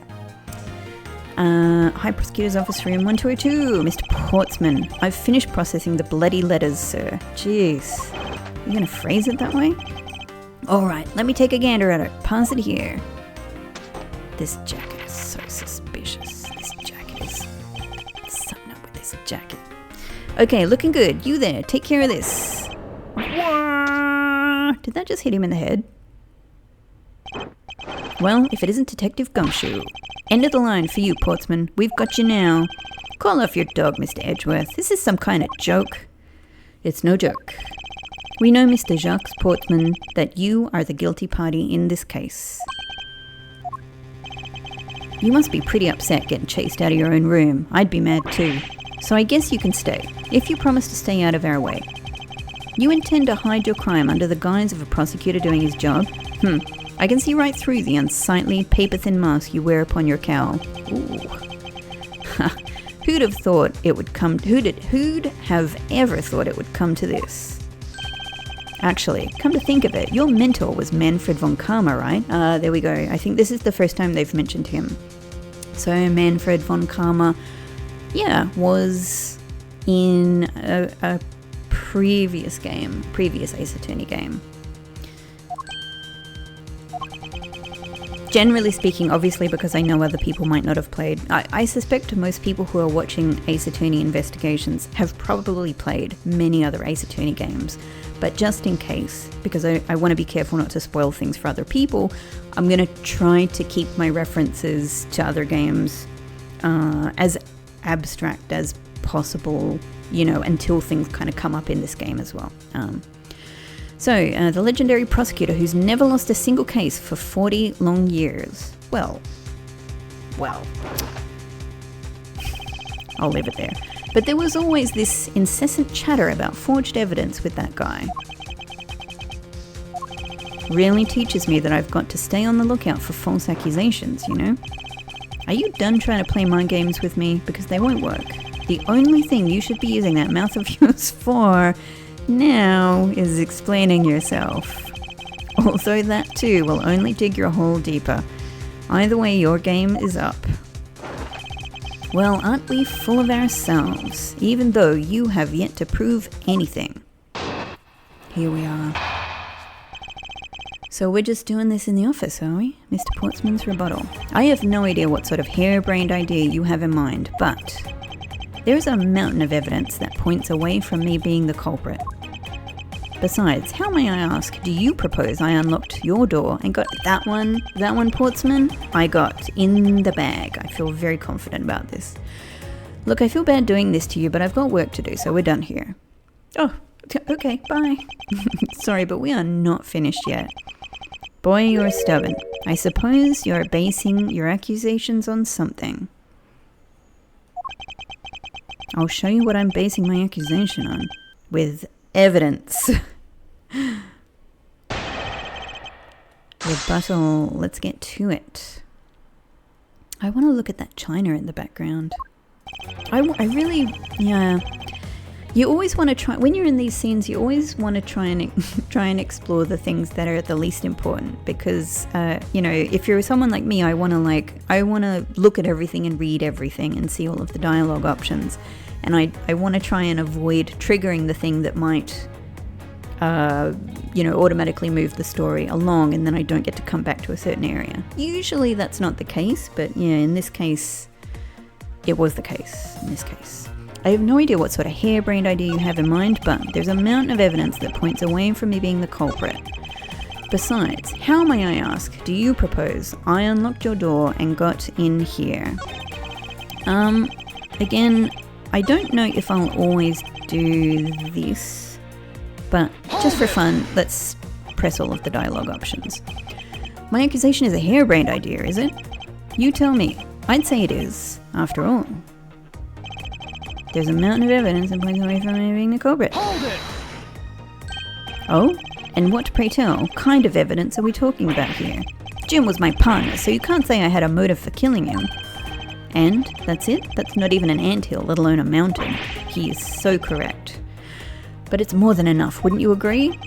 High Prosecutor's Office, Room 1202. Mr. Portsman, I've finished processing the bloody letters, sir. Jeez. You gonna phrase it that way? Alright, let me take a gander at it. Pass it here. This jacket is so suspicious. Something up with this jacket. Okay, looking good. You there, take care of this. Did that just hit him in the head? Well, if it isn't Detective Gumshoe. End of the line for you, Portsman. We've got you now. Call off your dog, Mr. Edgeworth. This is some kind of joke. It's no joke. We know, Mr. Jacques Portman, that you are the guilty party in this case. You must be pretty upset getting chased out of your own room. I'd be mad too. So I guess you can stay, if you promise to stay out of our way. You intend to hide your crime under the guise of a prosecutor doing his job? I can see right through the unsightly, paper-thin mask you wear upon your cowl. Ooh. Who'd have thought it would come... Who'd have ever thought it would come to this? Actually, come to think of it, your mentor was Manfred von Karma, right? There we go. I think this is the first time they've mentioned him. So Manfred von Karma, yeah, was in a previous Ace Attorney game. Generally speaking, obviously, because I know other people might not have played, I suspect most people who are watching Ace Attorney investigations have probably played many other Ace Attorney games. But just in case, because I want to be careful not to spoil things for other people, I'm going to try to keep my references to other games as abstract as possible, you know, until things kind of come up in this game as well. So, the legendary prosecutor who's never lost a single case for 40 long years. Well, I'll leave it there. But there was always this incessant chatter about forged evidence with that guy. Really teaches me that I've got to stay on the lookout for false accusations, you know? Are you done trying to play mind games with me? Because they won't work. The only thing you should be using that mouth of yours for now is explaining yourself. Although that too will only dig your hole deeper. Either way, your game is up. Well, aren't we full of ourselves, even though you have yet to prove anything? Here we are. So we're just doing this in the office, are we? Mr. Portsman's rebuttal. I have no idea what sort of harebrained idea you have in mind, but there is a mountain of evidence that points away from me being the culprit. Besides, how may I ask, do you propose I unlocked your door and got that one, Portsman? I got in the bag. I feel very confident about this. Look, I feel bad doing this to you, but I've got work to do, so we're done here. Oh, okay, bye. Sorry, but we are not finished yet. Boy, you're stubborn. I suppose you're basing your accusations on something. I'll show you what I'm basing my accusation on. With evidence. Rebuttal. Let's get to it. I want to look at that china in the background. I really, yeah. You always want to try, when you're in these scenes, you always want to try and explore the things that are the least important, because you know, if you're someone like me, I want to look at everything and read everything and see all of the dialogue options, and I want to try and avoid triggering the thing that might you know, automatically move the story along, and then I don't get to come back to a certain area. Usually that's not the case, but yeah, in this case it was the case. In this case, I have no idea what sort of harebrained idea you have in mind, but there's a mountain of evidence that points away from me being the culprit. Besides, how, may I ask, do you propose I unlocked your door and got in here? Again, I don't know if I'll always do this, but just for fun, let's press all of the dialogue options. My accusation is a harebrained idea, is it? You tell me. I'd say it is, after all. There's a mountain of evidence that points away from me being the culprit. Hold it! Oh? And what, pray tell, kind of evidence are we talking about here? Jim was my partner, so you can't say I had a motive for killing him. And that's it? That's not even an anthill, let alone a mountain. He is so correct. But it's more than enough, wouldn't you agree?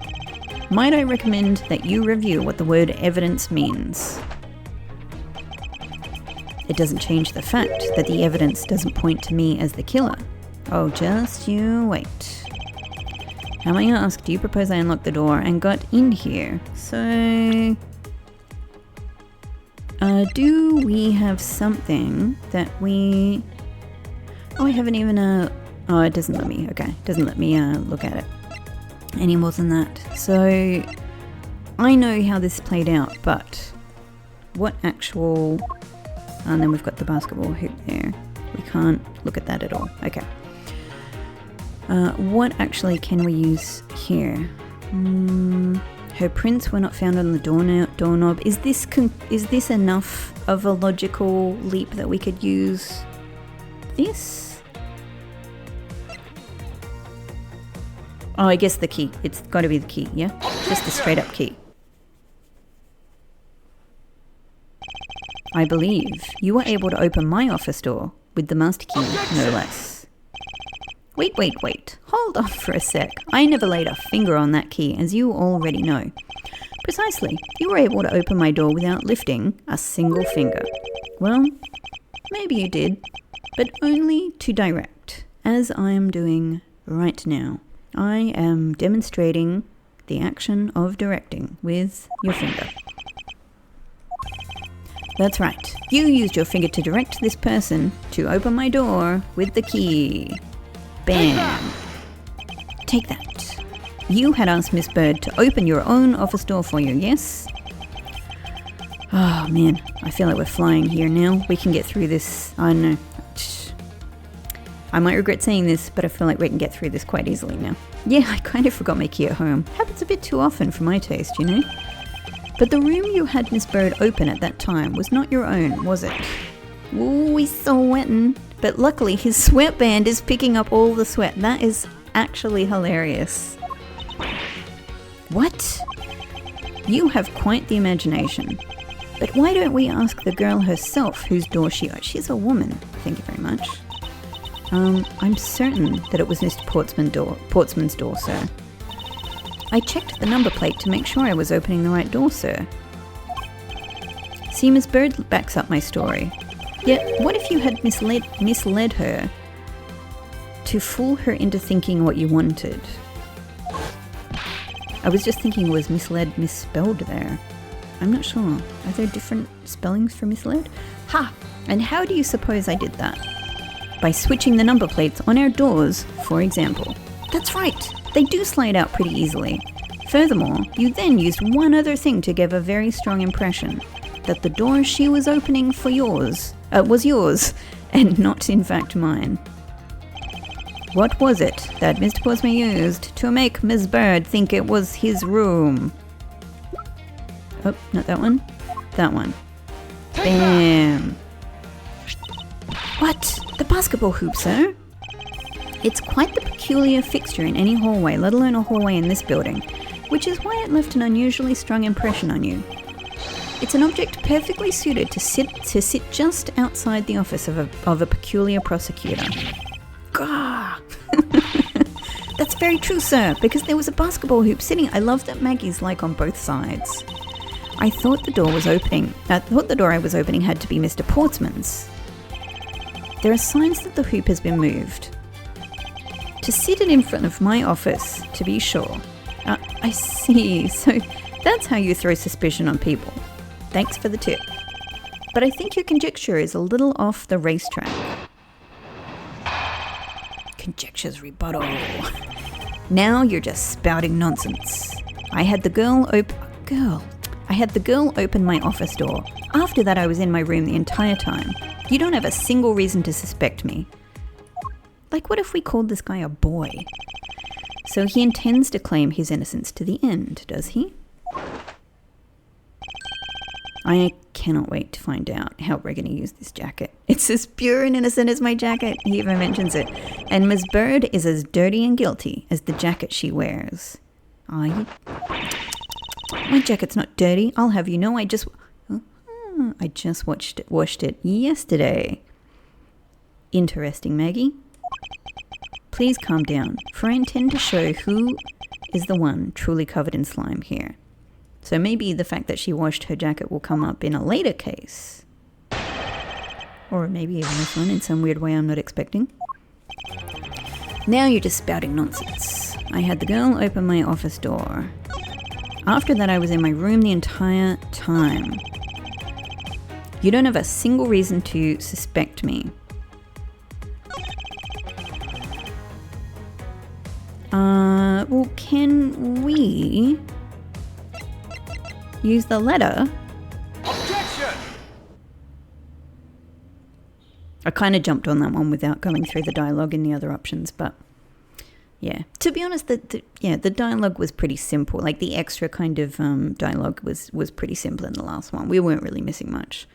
Might I recommend that you review what the word evidence means? It doesn't change the fact that the evidence doesn't point to me as the killer. Oh, just you wait. How may I ask, do you propose I unlock the door and got in here? So, do we have something that we... Oh, I haven't even, oh, it doesn't let me, okay. It doesn't let me, look at it any more than that. So, I know how this played out, but what actual... And then we've got the basketball hoop there. We can't look at that at all. Okay. What actually can we use here? Her prints were not found on the doorknob. Is this enough of a logical leap that we could use this? Oh, I guess the key. It's got to be the key, yeah? Just a straight up key. I believe you were able to open my office door with the master key, no less. Wait. Hold on for a sec. I never laid a finger on that key, as you already know. Precisely. You were able to open my door without lifting a single finger. Well, maybe you did, but only to direct, as I am doing right now. I am demonstrating the action of directing with your finger. That's right. You used your finger to direct this person to open my door with the key. Bam. Take that. You had asked Miss Bird to open your own office door for you, yes? Oh man, I feel like we're flying here now. We can get through this. I know. I might regret saying this, but I feel like we can get through this quite easily now. Yeah, I kind of forgot my key at home. Happens a bit too often for my taste, you know? But the room you had Miss Bird open at that time was not your own, was it? Ooh, he's sweating. But luckily his sweatband is picking up all the sweat. That is actually hilarious. What? You have quite the imagination. But why don't we ask the girl herself whose door she opened? She's a woman. Thank you very much. I'm certain that it was Mr. Portsman's door, sir. I checked the number plate to make sure I was opening the right door, sir. See, Miss Bird backs up my story. Yet, what if you had misled her to fool her into thinking what you wanted? I was just thinking, was misled misspelled there? I'm not sure. Are there different spellings for misled? Ha! And how do you suppose I did that? By switching the number plates on our doors, for example. That's right! They do slide out pretty easily. Furthermore, you then used one other thing to give a very strong impression. That the door she was opening for was yours, and not in fact mine. What was it that Mr. Portsman used to make Miss Bird think it was his room? Oh, not that one. That one. Bam. What? The basketball hoop, sir? It's quite the peculiar fixture in any hallway, let alone a hallway in this building, which is why it left an unusually strong impression on you. It's an object perfectly suited to sit just outside the office of a peculiar prosecutor. Gah! That's very true, sir, because there was a basketball hoop sitting. I love that Maggie's like on both sides. I thought the door I was opening had to be Mr. Portsman's. There are signs that the hoop has been moved. To sit it in front of my office, to be sure. I see. So that's how you throw suspicion on people. Thanks for the tip. But I think your conjecture is a little off the racetrack. Conjecture's rebuttal. Now you're just spouting nonsense. I had the girl open my office door. After that, I was in my room the entire time. You don't have a single reason to suspect me. Like, what if we called this guy a boy? So he intends to claim his innocence to the end, does he? I cannot wait to find out how we're going to use this jacket. It's as pure and innocent as my jacket. He even mentions it. And Miss Bird is as dirty and guilty as the jacket she wears. My jacket's not dirty. I'll have you know I just washed it yesterday. Interesting, Maggie. Please calm down, for I intend to show who is the one truly covered in slime here. So maybe the fact that she washed her jacket will come up in a later case. Or maybe even this one in some weird way I'm not expecting. Now you're just spouting nonsense. I had the girl open my office door. After that, I was in my room the entire time. You don't have a single reason to suspect me. Well, can we use the letter? Objection! I kind of jumped on that one without going through the dialogue in the other options, but Yeah. To be honest, the dialogue was pretty simple. Like the extra kind of dialogue was pretty simple in the last one. We weren't really missing much.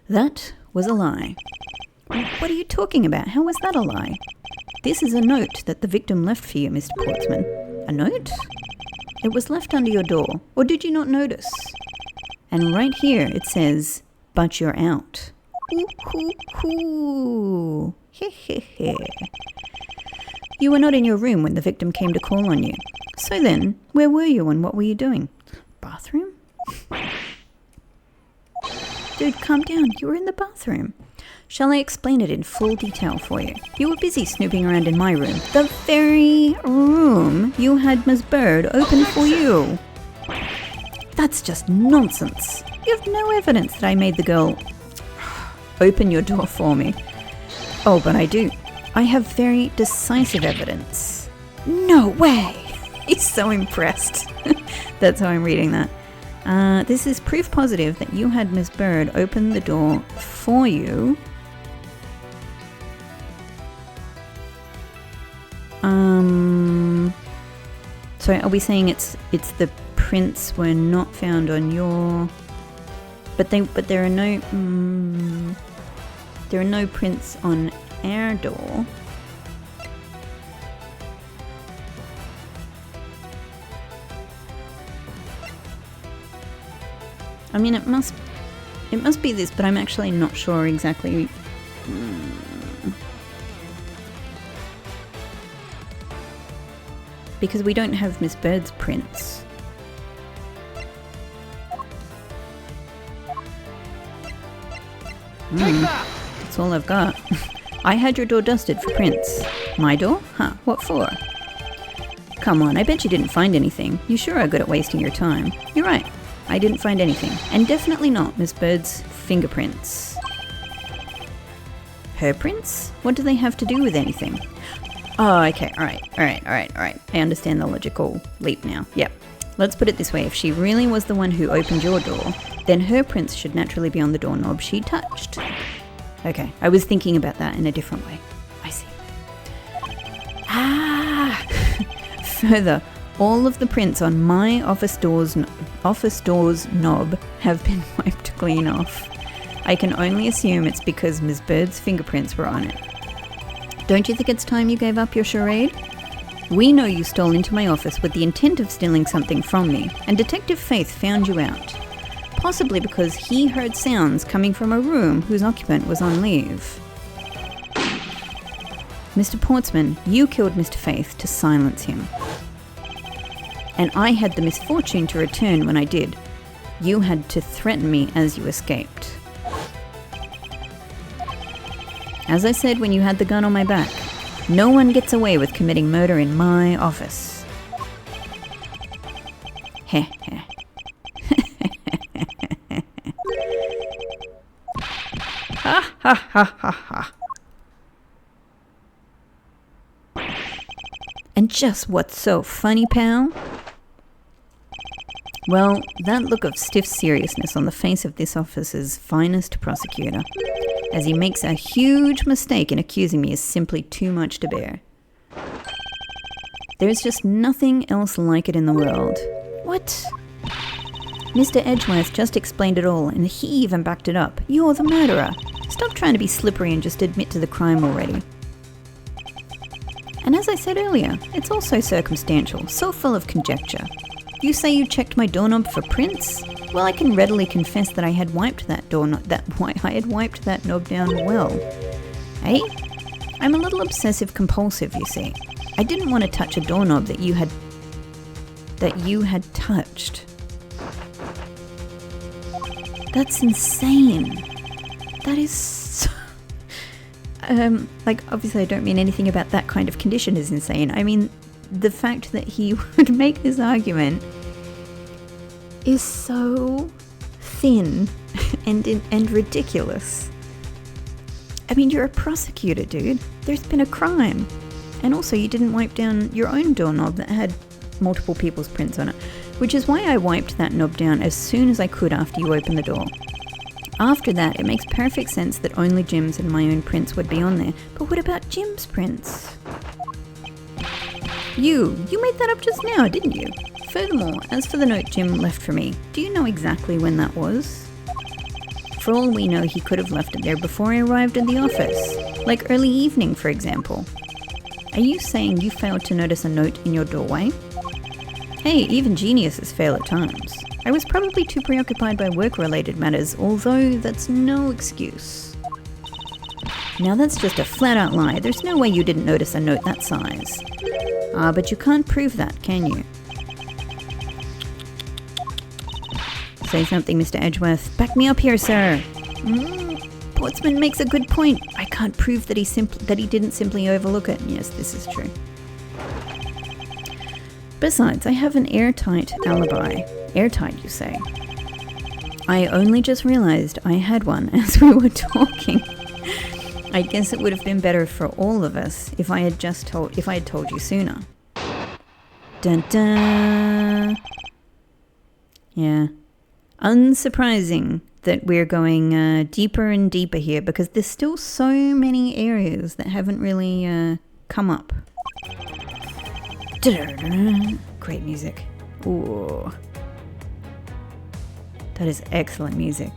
That was a lie. What are you talking about? How was that a lie? This is a note that the victim left for you, Mr. Portsman. A note? It was left under your door. Or did you not notice? And right here it says, but you're out. Ooh, hoo, hoo. He, he, he. You were not in your room when the victim came to call on you. So then, where were you and what were you doing? Bathroom? Dude, calm down. You were in the bathroom. Shall I explain it in full detail for you? You were busy snooping around in my room. The very room you had Miss Bird open for you. That's just nonsense. You have no evidence that I made the girl open your door for me. Oh, but I do. I have very decisive evidence. No way! He's so impressed. That's how I'm reading that. This is proof positive that you had Miss Bird open the door for you. So are we saying it's the prints were not found on your... But there are no prints on our door. I mean, it must be this, but I'm actually not sure exactly. Because we don't have Miss Bird's prints. That's all I've got. I had your door dusted for prints. My door? Huh, what for? Come on, I bet you didn't find anything. You sure are good at wasting your time. You're right, I didn't find anything. And definitely not Miss Bird's fingerprints. Her prints? What do they have to do with anything? Oh, okay, alright. I understand the logical leap now. Yep. Let's put it this way, if she really was the one who opened your door, then her prints should naturally be on the doorknob she touched. Okay, I was thinking about that in a different way. I see. Further, all of the prints on my office door's knob have been wiped clean off. I can only assume it's because Ms. Bird's fingerprints were on it. Don't you think it's time you gave up your charade? We know you stole into my office with the intent of stealing something from me, and Detective Faith found you out. Possibly because he heard sounds coming from a room whose occupant was on leave. Mr. Portsman, you killed Mr. Faith to silence him. And I had the misfortune to return when I did. You had to threaten me as you escaped. As I said when you had the gun on my back, no one gets away with committing murder in my office. Heh heh. Ha ha ha ha ha. And just what's so funny, pal? Well, that look of stiff seriousness on the face of this officer's finest prosecutor, as he makes a huge mistake in accusing me, is simply too much to bear. There's just nothing else like it in the world. What? Mr. Edgeworth just explained it all, and he even backed it up. You're the murderer. Stop trying to be slippery and just admit to the crime already. And as I said earlier, it's also circumstantial, so full of conjecture. You say you checked my doorknob for prints? Well, I can readily confess that I had wiped that knob down well. Hey? I'm a little obsessive-compulsive, you see. I didn't want to touch a doorknob that you had touched. That's insane. That is so... obviously I don't mean anything about that kind of condition is insane. I mean, the fact that he would make this argument is so thin and ridiculous. I mean, you're a prosecutor, dude. There's been a crime. And also, you didn't wipe down your own doorknob that had multiple people's prints on it, which is why I wiped that knob down as soon as I could after you opened the door. After that, it makes perfect sense that only Jim's and my own prints would be on there. But what about Jim's prints? You made that up just now, didn't you? Furthermore, as for the note Jim left for me, do you know exactly when that was? For all we know, he could have left it there before I arrived at the office, like early evening, for example. Are you saying you failed to notice a note in your doorway? Hey, even geniuses fail at times. I was probably too preoccupied by work-related matters, although that's no excuse. Now that's just a flat-out lie. There's no way you didn't notice a note that size. But you can't prove that, can you? Say something, Mr. Edgeworth. Back me up here, sir. Portsman makes a good point. I can't prove that he didn't simply overlook it. Yes, this is true. Besides, I have an airtight alibi. Airtight, you say? I only just realized I had one as we were talking. I guess it would have been better for all of us if I had told you sooner. Dun dun. Yeah. Unsurprising that we're going deeper and deeper here, because there's still so many areas that haven't really come up. Great music. Ooh. That is excellent music.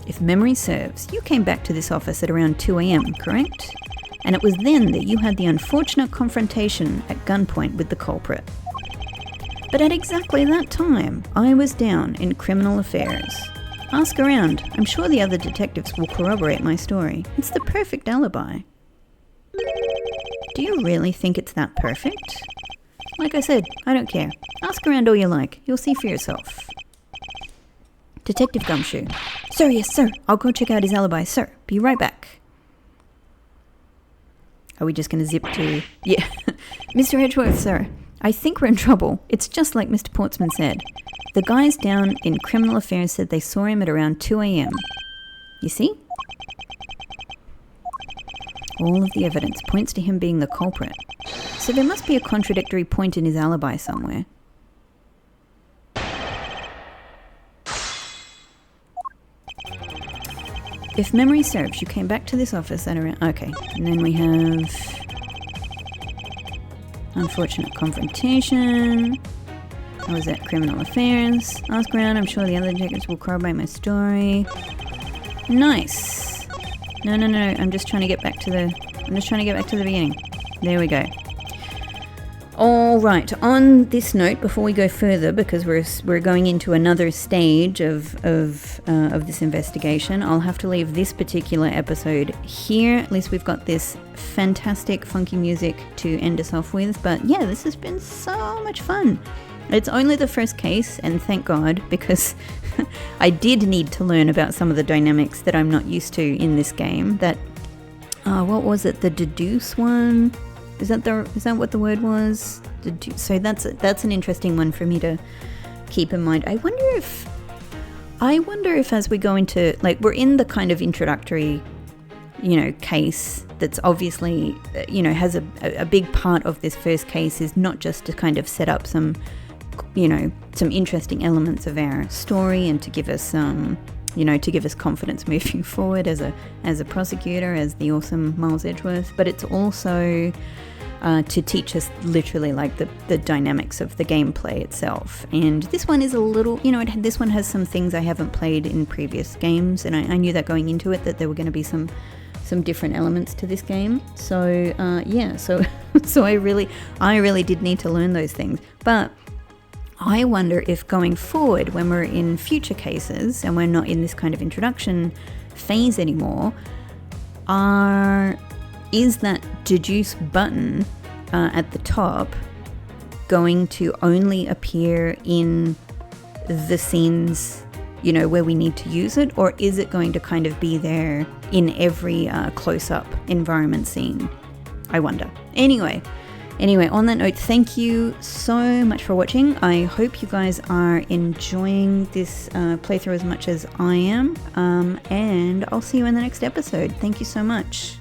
If memory serves, you came back to this office at around 2 a.m, correct? And it was then that you had the unfortunate confrontation at gunpoint with the culprit. But at exactly that time, I was down in criminal affairs. Ask around. I'm sure the other detectives will corroborate my story. It's the perfect alibi. Do you really think it's that perfect? Like I said, I don't care. Ask around all you like. You'll see for yourself. Detective Gumshoe. Sir, yes, sir. I'll go check out his alibi, sir. Be right back. Are we just going to zip to... Yeah. Mr. Edgeworth, sir. I think we're in trouble. It's just like Mr. Portsman said. The guys down in criminal affairs said they saw him at around 2 a.m. You see? All of the evidence points to him being the culprit. So there must be a contradictory point in his alibi somewhere. If memory serves, you came back to this office at around... Okay, and then we have... Unfortunate confrontation. I was at criminal affairs. Ask around, I'm sure the other detectives will corroborate my story. Nice. No. I'm just trying to get back to the beginning. There we go. All right. On this note, before we go further, because we're going into another stage of this investigation, I'll have to leave this particular episode here. At least we've got this fantastic funky music to end us off with. But yeah, this has been so much fun. It's only the first case, and thank God, because I did need to learn about some of the dynamics that I'm not used to in this game. That, what was it? The Deduce one? Is that what the word was? So that's an interesting one for me to keep in mind. I wonder if as we go into, like, we're in the kind of introductory, case that's obviously, has a big part of this first case is not just to kind of set up some interesting elements of our story and to give us confidence moving forward as a prosecutor, as the awesome Miles Edgeworth, but it's also to teach us literally like the dynamics of the gameplay itself. And this one is a little, this one has some things I haven't played in previous games, and I knew that going into it that there were going to be some different elements to this game. So so I really did need to learn those things. But I wonder if going forward, when we're in future cases and we're not in this kind of introduction phase anymore, is that deduce button at the top going to only appear in the scenes, where we need to use it, or is it going to kind of be there in every close-up environment scene? I wonder. Anyway, on that note, thank you so much for watching. I hope you guys are enjoying this playthrough as much as I am, and I'll see you in the next episode. Thank you so much.